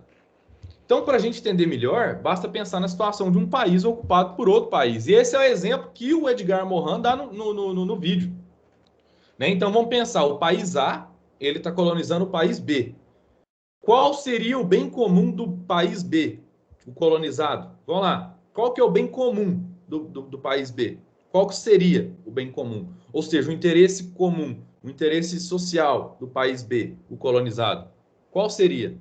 Então, para a gente entender melhor, basta pensar na situação de um país ocupado por outro país. E esse é o exemplo que o Edgar Morin dá no vídeo. Né? Então, vamos pensar, o país A, ele está colonizando o país B. Qual seria o bem comum do país B, o colonizado? Vamos lá. Qual que é o bem comum do país B? Qual que seria o bem comum? Ou seja, o interesse comum, o interesse social do país B, o colonizado. Qual seria?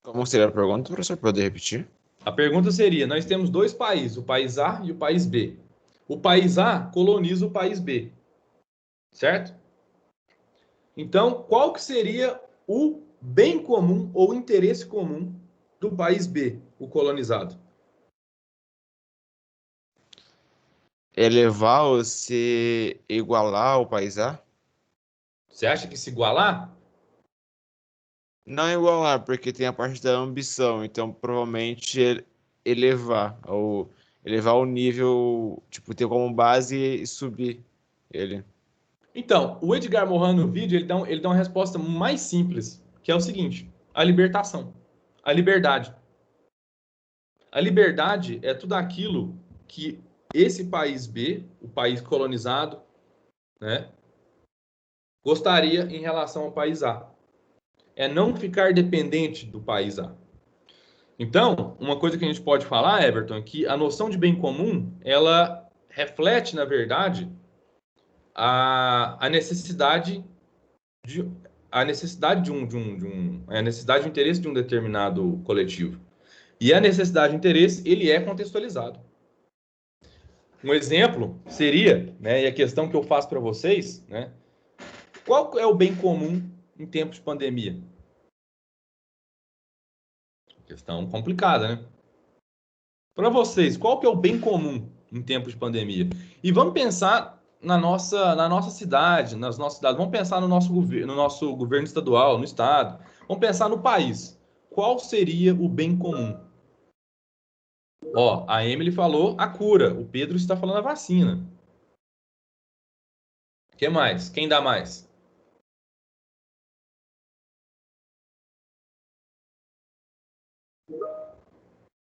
Como seria a pergunta, professor? Poder repetir? A pergunta seria, nós temos dois países, o país A e o país B. O país A coloniza o país B, certo? Então, qual que seria o bem comum ou interesse comum do país B, o colonizado? Elevar ou se igualar ao país A? Você acha que se igualar? Não igualar, porque tem a parte da ambição, então provavelmente elevar, ou elevar o nível, tipo, ter como base e subir ele. Então, o Edgar Morin no vídeo, ele dá uma resposta mais simples, que é o seguinte, a libertação, a liberdade. A liberdade é tudo aquilo que esse país B, o país colonizado, né, gostaria em relação ao país A. É não ficar dependente do país A. Então, uma coisa que a gente pode falar, Everton, é que a noção de bem comum, ela reflete, na verdade, a necessidade de a necessidade a necessidade de interesse de um determinado coletivo. E a necessidade de interesse, ele é contextualizado. Um exemplo seria, né, e a questão que eu faço para vocês, né, qual é o bem comum em tempos de pandemia? Questão complicada, né? Para vocês, qual que é o bem comum em tempos de pandemia? E vamos pensar na nossa cidade, nas nossas cidades. Vamos pensar no nosso governo estadual, no estado. Vamos pensar no país. Qual seria o bem comum? Ó, a Emily falou a cura. O Pedro está falando a vacina. O que mais? Quem dá mais?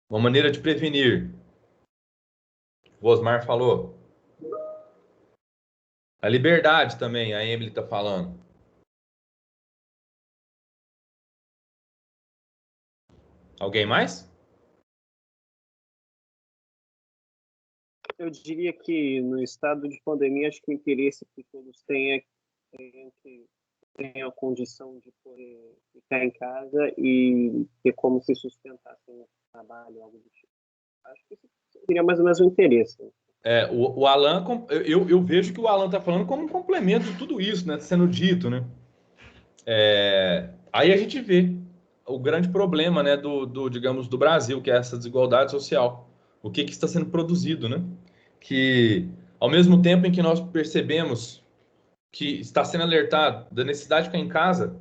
Uma maneira de prevenir. O Osmar falou. A liberdade também, a Emily está falando. Alguém mais? Eu diria que no estado de pandemia, acho que o interesse que todos têm é que tenham a condição de poder ficar em casa e ter como se sustentar sem trabalho, algo do tipo. Acho que isso seria mais ou menos o interesse. O Alan, eu vejo que o Alan está falando como um complemento de tudo isso, né? Sendo dito, né? Aí a gente vê o grande problema, né, digamos, do Brasil, que é essa desigualdade social. O que está sendo produzido, né? Que, ao mesmo tempo em que nós percebemos que está sendo alertado da necessidade de ficar em casa,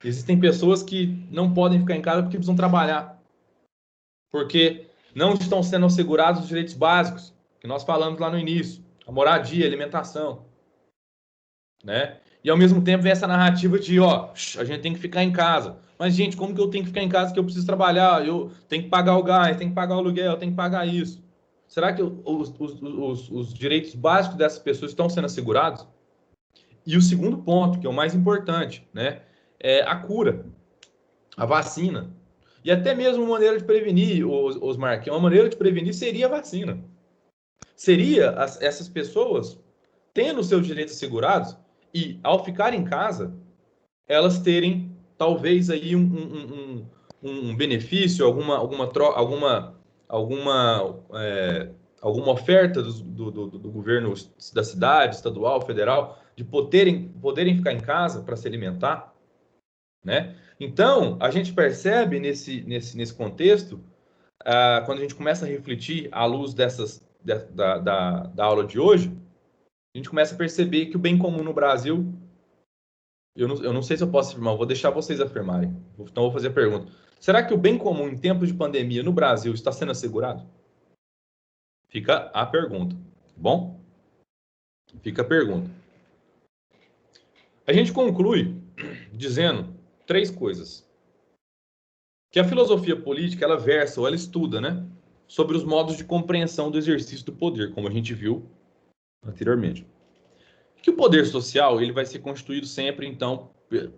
existem pessoas que não podem ficar em casa porque precisam trabalhar. Porque Não estão sendo assegurados os direitos básicos, que nós falamos lá no início. A moradia, a alimentação. Né? E ao mesmo tempo vem essa narrativa de, ó, a gente tem que ficar em casa. Mas, gente, como que eu tenho que ficar em casa que eu preciso trabalhar? Eu tenho que pagar o gás, tenho que pagar o aluguel, tenho que pagar isso. Será que os direitos básicos dessas pessoas estão sendo assegurados? E o segundo ponto, que é o mais importante, né, é a cura, a vacina. E até mesmo uma maneira de prevenir, Osmar, que uma maneira de prevenir seria a vacina. Seria essas pessoas tendo seus direitos assegurados e, ao ficar em casa, elas terem, talvez, aí um benefício, alguma oferta do governo da cidade, estadual, federal, de poderem ficar em casa para se alimentar, né? Então, a gente percebe nesse contexto, quando a gente começa a refletir à luz da aula de hoje, a gente começa a perceber que o bem comum no Brasil, eu não sei se eu posso afirmar, eu vou deixar vocês afirmarem. Então, eu vou fazer a pergunta. Será que o bem comum em tempos de pandemia no Brasil está sendo assegurado? Fica a pergunta, tá bom? Fica a pergunta. A gente conclui dizendo 3 coisas. Que a filosofia política, ela versa ou ela estuda, né, sobre os modos de compreensão do exercício do poder, como a gente viu anteriormente. Que o poder social, ele vai ser constituído sempre, então,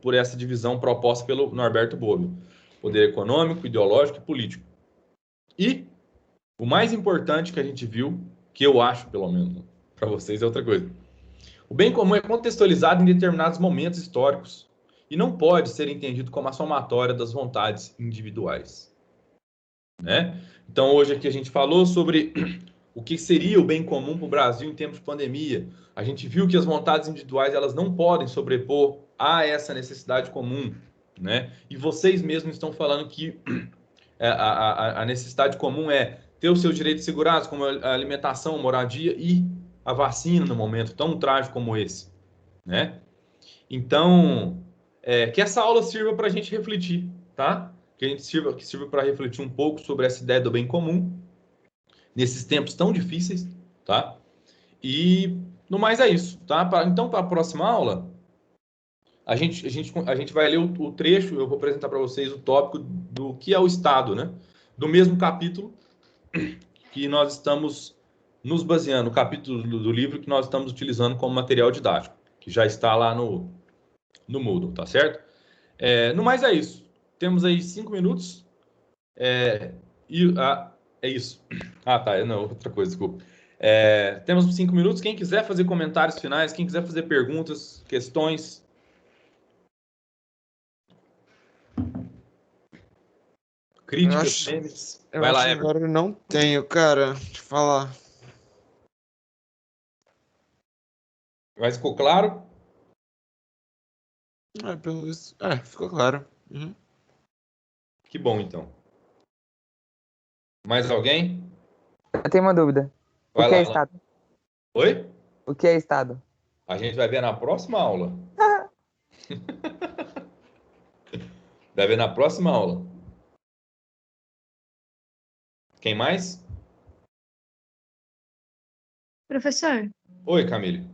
por essa divisão proposta pelo Norberto Bobbio. Poder econômico, ideológico e político. E o mais importante que a gente viu, que eu acho, pelo menos, para vocês é outra coisa. O bem comum é contextualizado em determinados momentos históricos e não pode ser entendido como a somatória das vontades individuais. Né? Então, hoje aqui a gente falou sobre o que seria o bem comum para o Brasil em tempos de pandemia. A gente viu que as vontades individuais elas não podem sobrepor a essa necessidade comum. Né? E vocês mesmos estão falando que a necessidade comum é ter os seus direitos segurados, como a alimentação, moradia e a vacina no momento tão trágico como esse. Né? Então, que essa aula sirva para a gente refletir, tá? Que sirva para refletir um pouco sobre essa ideia do bem comum nesses tempos tão difíceis, tá? E no mais é isso, tá? Então, para a próxima aula, a gente vai ler o trecho, eu vou apresentar para vocês o tópico do que é o Estado, né? Do mesmo capítulo que nós estamos nos baseando, o capítulo do livro que nós estamos utilizando como material didático, que já está lá no Moodle, tá certo? No mais é isso. Temos aí 5 minutos. É isso. Tá. Não, outra coisa, desculpa. Temos 5 minutos. Quem quiser fazer comentários finais, quem quiser fazer perguntas, questões. Críticas, memes. Vai lá, Ever. Agora eu não tenho, cara. Deixa eu falar. Mas ficou claro? Pelo visto. Ficou claro. Uhum. Que bom, então. Mais alguém? Eu tenho uma dúvida. Vai O que lá, é Estado? Oi? O que é Estado? A gente vai ver na próxima aula. Vai ver na próxima aula. Quem mais? Professor, Oi, Camille.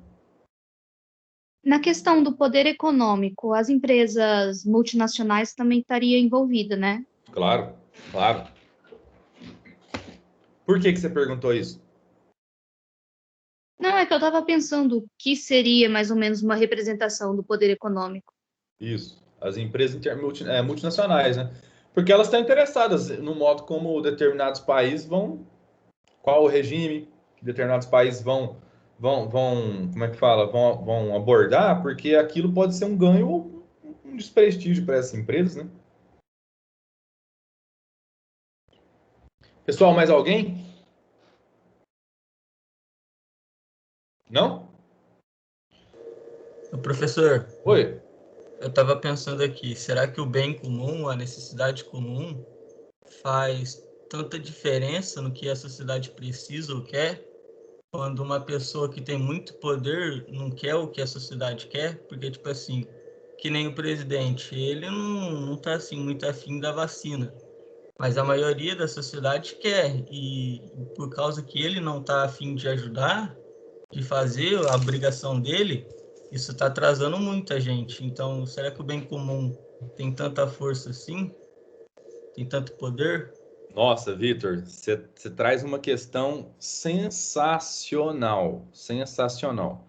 na questão do poder econômico, as empresas multinacionais também estariam envolvidas, né? Claro, claro. Por que você perguntou isso? Não, é que eu estava pensando o que seria mais ou menos uma representação do poder econômico. Isso. As empresas multinacionais, né? Porque elas estão interessadas no modo como determinados países qual o regime que determinados países vão, como é que fala? Vão abordar, porque aquilo pode ser um ganho ou um desprestígio para essas empresas, né? Pessoal, mais alguém? Não? Professor, Oi. eu estava pensando aqui, será que o bem comum, a necessidade comum, faz tanta diferença no que a sociedade precisa ou quer, quando uma pessoa que tem muito poder não quer o que a sociedade quer? Porque, tipo assim, que nem o presidente, ele não tá assim, muito afim da vacina. Mas a maioria da sociedade quer, e por causa que ele não está a fim de ajudar, de fazer a obrigação dele, isso está atrasando muita gente. Então, será que o bem comum tem tanta força assim? Tem tanto poder? Nossa, Vitor, você traz uma questão sensacional, sensacional.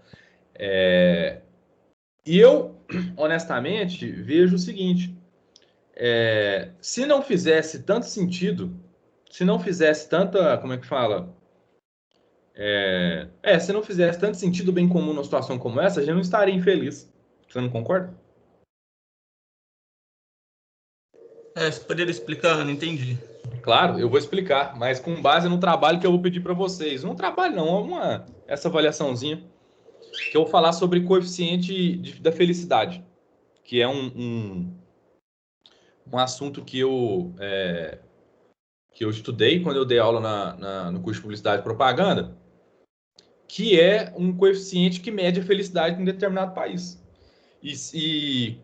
E eu, honestamente, vejo o seguinte: se não fizesse tanto sentido, se não fizesse tanta, como é que fala? Se não fizesse tanto sentido o bem comum numa situação como essa, a gente não estaria infeliz. Você não concorda? Você poderia explicar? Não entendi. Claro, eu vou explicar, mas com base no trabalho que eu vou pedir para vocês. Não trabalho, não, essa avaliaçãozinha, que eu vou falar sobre coeficiente da felicidade, que é um assunto que eu estudei quando eu dei aula no curso de Publicidade e Propaganda, que é um coeficiente que mede a felicidade em um determinado país. E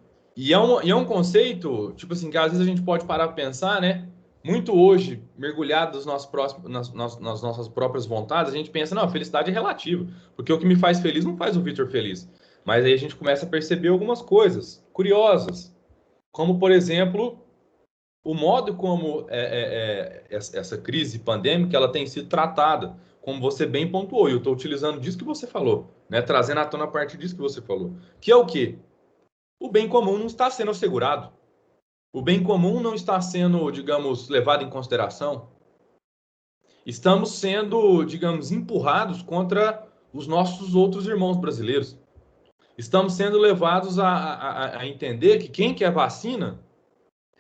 é um conceito, tipo assim, que às vezes a gente pode parar para pensar, né? Muito hoje, mergulhado nas nossas próprias vontades, a gente pensa, não, a felicidade é relativa, porque o que me faz feliz não faz o Vitor feliz. Mas aí a gente começa a perceber algumas coisas curiosas, como, por exemplo, o modo como essa crise pandêmica ela tem sido tratada, como você bem pontuou, e eu estou utilizando disso que você falou, né? Trazendo à tona a partir disso que você falou, que é o quê? O bem comum não está sendo assegurado. O bem comum não está sendo, digamos, levado em consideração. Estamos sendo, digamos, empurrados contra os nossos outros irmãos brasileiros. Estamos sendo levados a entender que quem quer vacina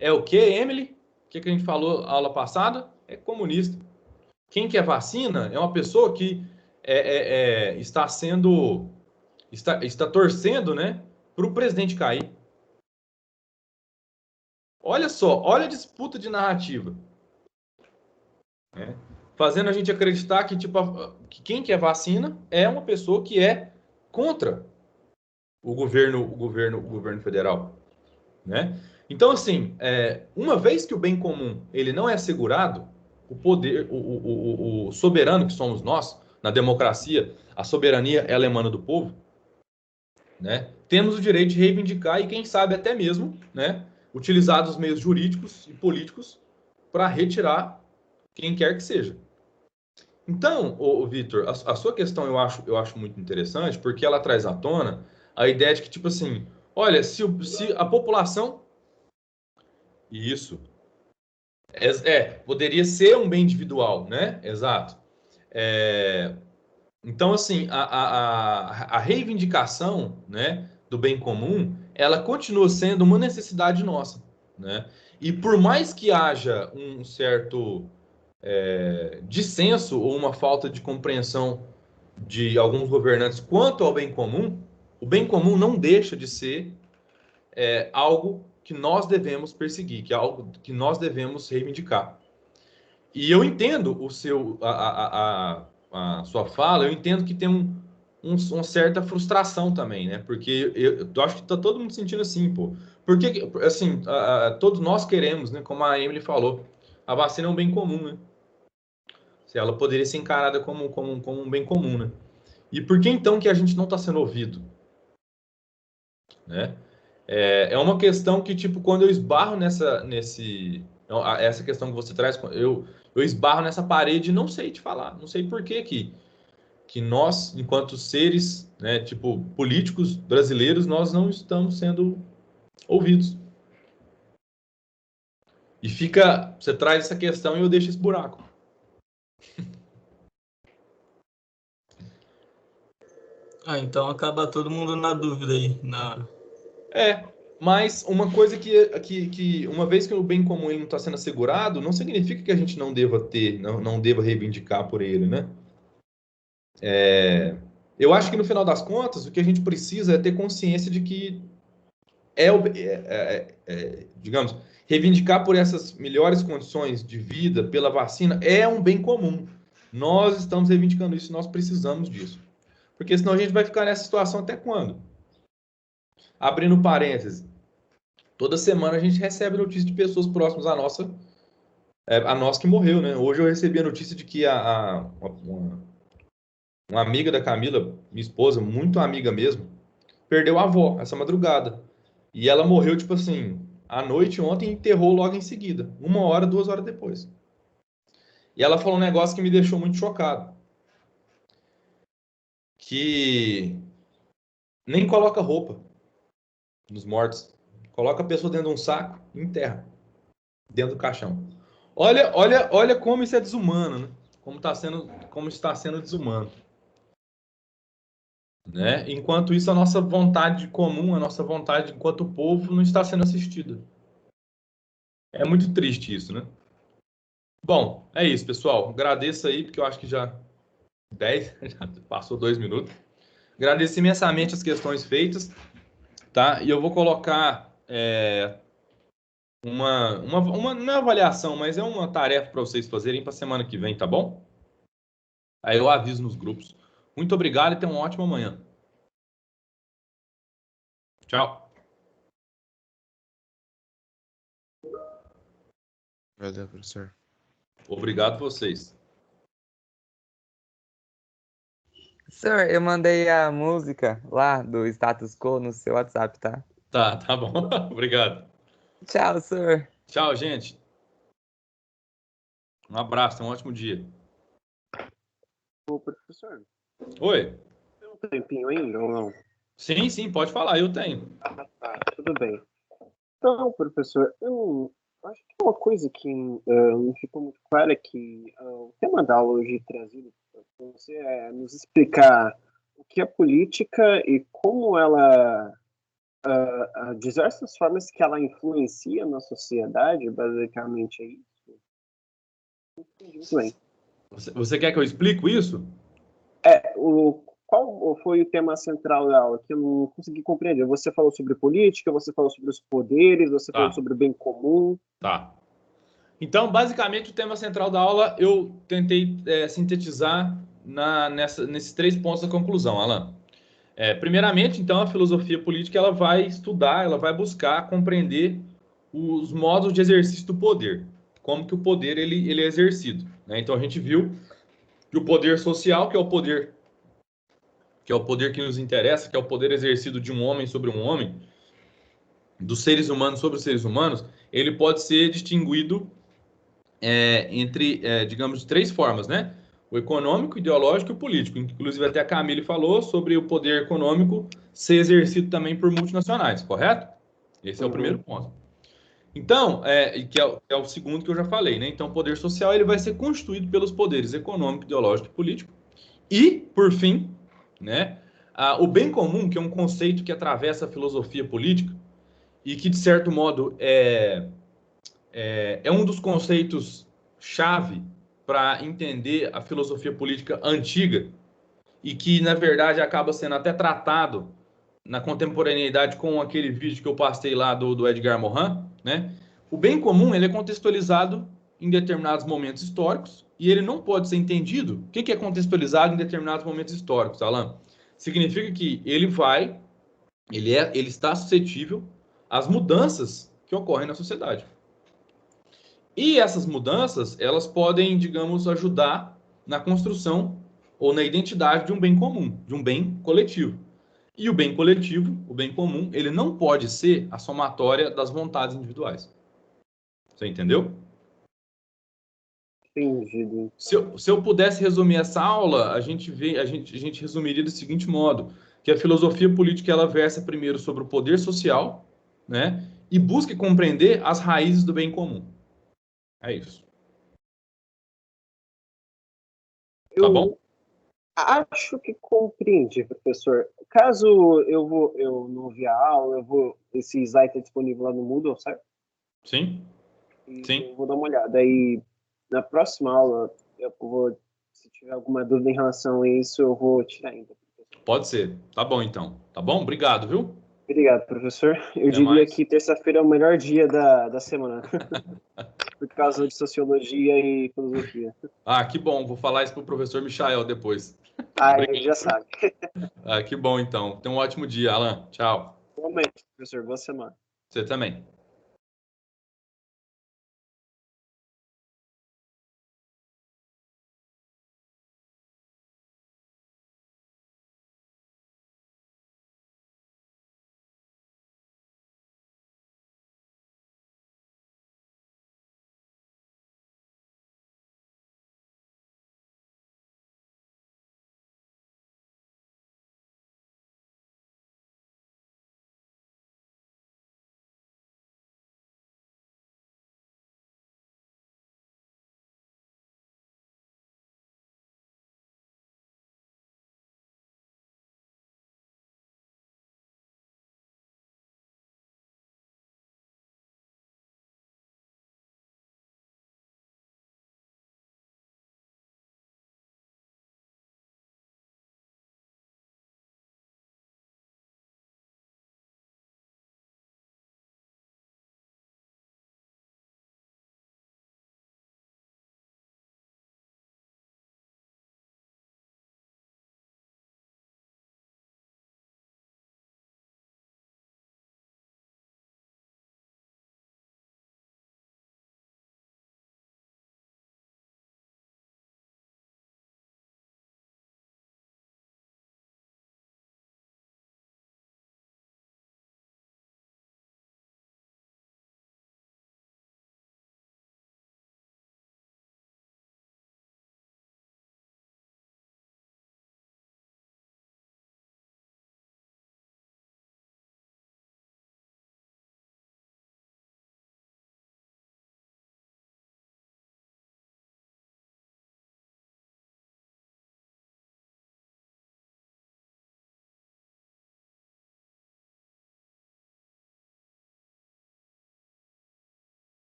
é o quê, Emily? O que a gente falou na aula passada? É comunista. Quem quer vacina é uma pessoa que está torcendo, né, para o presidente cair. Olha só, olha a disputa de narrativa, né? Fazendo a gente acreditar que, tipo, que quem quer vacina é uma pessoa que é contra o governo federal, né? Então, assim, uma vez que o bem comum ele não é assegurado, o poder, o soberano que somos nós, na democracia, a soberania ela emana do povo, né? Temos o direito de reivindicar e, quem sabe, até mesmo, né, utilizar os meios jurídicos e políticos para retirar quem quer que seja. Então, Vitor, a sua questão eu acho muito interessante, porque ela traz à tona a ideia de que, tipo assim, olha, se a população. Isso. Poderia ser um bem individual, né? Exato. Então, assim, a reivindicação, né, do bem comum, ela continua sendo uma necessidade nossa, né? E por mais que haja um certo dissenso ou uma falta de compreensão de alguns governantes quanto ao bem comum, o bem comum não deixa de ser algo que nós devemos perseguir, que é algo que nós devemos reivindicar. E eu entendo a sua fala, eu entendo que tem uma certa frustração também, né? Porque eu acho que tá todo mundo sentindo assim, pô. Porque, assim, todos nós queremos, né? Como a Emily falou, a vacina é um bem comum, né? Se ela poderia ser encarada como um bem comum, né? E por que então que a gente não está sendo ouvido, né? É uma questão que, tipo, quando eu esbarro essa questão que você traz, eu esbarro nessa parede e não sei te falar, não sei por que nós, enquanto seres, né, tipo, políticos brasileiros, nós não estamos sendo ouvidos. E você traz essa questão e eu deixo esse buraco. Então acaba todo mundo na dúvida aí. Mas uma coisa que uma vez que o bem comum ele não está sendo assegurado, não significa que a gente não deva ter, não deva reivindicar por ele, né? Eu acho que no final das contas, o que a gente precisa é ter consciência de que digamos, reivindicar por essas melhores condições de vida, pela vacina, é um bem comum. Nós estamos reivindicando isso, nós precisamos disso. Porque senão a gente vai ficar nessa situação até quando? Abrindo parênteses, toda semana a gente recebe notícias de pessoas próximas à nossa a nossa que morreu, né? Hoje eu recebi a notícia de que uma amiga da Camila, minha esposa, muito amiga mesmo, perdeu a avó essa madrugada. E ela morreu, tipo assim, à noite ontem e enterrou logo em seguida. 1 hora, 2 horas depois. E ela falou um negócio que me deixou muito chocado. Que nem coloca roupa nos mortos. Coloca a pessoa dentro de um saco e enterra. Dentro do caixão. Olha como isso é desumano, né? Como está sendo desumano. Né? Enquanto isso, a nossa vontade comum, a nossa vontade enquanto povo não está sendo assistida. É muito triste isso, né? Bom, é isso, pessoal. Agradeço aí, porque eu acho que já 10, já passou 2 minutos. Agradeço imensamente as questões feitas, tá? E eu vou colocar não é avaliação, mas é uma tarefa para vocês fazerem para a semana que vem, tá bom? Aí eu aviso nos grupos. Muito obrigado e tenham uma ótima manhã. Tchau. Valeu, professor. Obrigado vocês. Senhor, eu mandei a música lá do Status Quo no seu WhatsApp, tá? Tá bom. Obrigado. Tchau, senhor. Tchau, gente. Um abraço, tenham um ótimo dia. Ô, professor, Oi. tem um tempinho ainda ou não? Sim, pode falar, eu tenho. Tá, tudo bem. Então, professor, eu acho que uma coisa que não ficou muito clara é que o tema da aula hoje trazido para você é nos explicar o que é política e como ela, diversas formas que ela influencia na sociedade, basicamente é isso. Entendi muito bem. Você quer que eu explique isso? Qual foi o tema central da aula que eu não consegui compreender? Você falou sobre política, você falou sobre os poderes, você falou sobre o bem comum. Tá. Então, basicamente, o tema central da aula eu tentei sintetizar nesses 3 pontos da conclusão, Alan. Primeiramente, então, a filosofia política ela vai estudar, ela vai buscar compreender os modos de exercício do poder, como que o poder ele é exercido, né? Então, a gente viu que o poder social, que é o poder que nos interessa, que é o poder exercido de um homem sobre um homem, dos seres humanos sobre os seres humanos, ele pode ser distinguido entre, digamos, de 3 formas, né? O econômico, o ideológico e o político. Inclusive, até a Camille falou sobre o poder econômico ser exercido também por multinacionais, correto? Esse é o primeiro ponto. Então, que é o segundo que eu já falei, né? Então, o poder social ele vai ser constituído pelos poderes econômico, ideológico e político. E, por fim, né, o bem comum, que é um conceito que atravessa a filosofia política e que, de certo modo, é um dos conceitos chave para entender a filosofia política antiga e que, na verdade, acaba sendo até tratado na contemporaneidade com aquele vídeo que eu passei lá do Edgar Morin, né? O bem comum ele é contextualizado em determinados momentos históricos e ele não pode ser entendido. O que é contextualizado em determinados momentos históricos, Alan? Significa que ele está suscetível às mudanças que ocorrem na sociedade. E essas mudanças, elas podem, digamos, ajudar na construção ou na identidade de um bem comum, de um bem coletivo. E o bem coletivo, o bem comum, ele não pode ser a somatória das vontades individuais. Você entendeu? Entendido. Se eu pudesse resumir essa aula, a gente resumiria do seguinte modo, que a filosofia política ela versa primeiro sobre o poder social, né, e busca compreender as raízes do bem comum. É isso. Tá bom? Acho que compreendi, professor. Caso eu não vi a aula, esse slide está disponível lá no Moodle, certo? Sim. Eu vou dar uma olhada. Aí, na próxima aula, se tiver alguma dúvida em relação a isso, eu vou tirar ainda. Pode ser. Tá bom, então. Tá bom? Obrigado, viu? Obrigado, professor. Eu diria que terça-feira é o melhor dia da semana. Por causa de sociologia e filosofia. Que bom. Vou falar isso pro professor Michael depois. Ele já sabe. Que bom, então. Tenha um ótimo dia, Alan. Tchau. Igualmente, professor. Boa semana. Você também.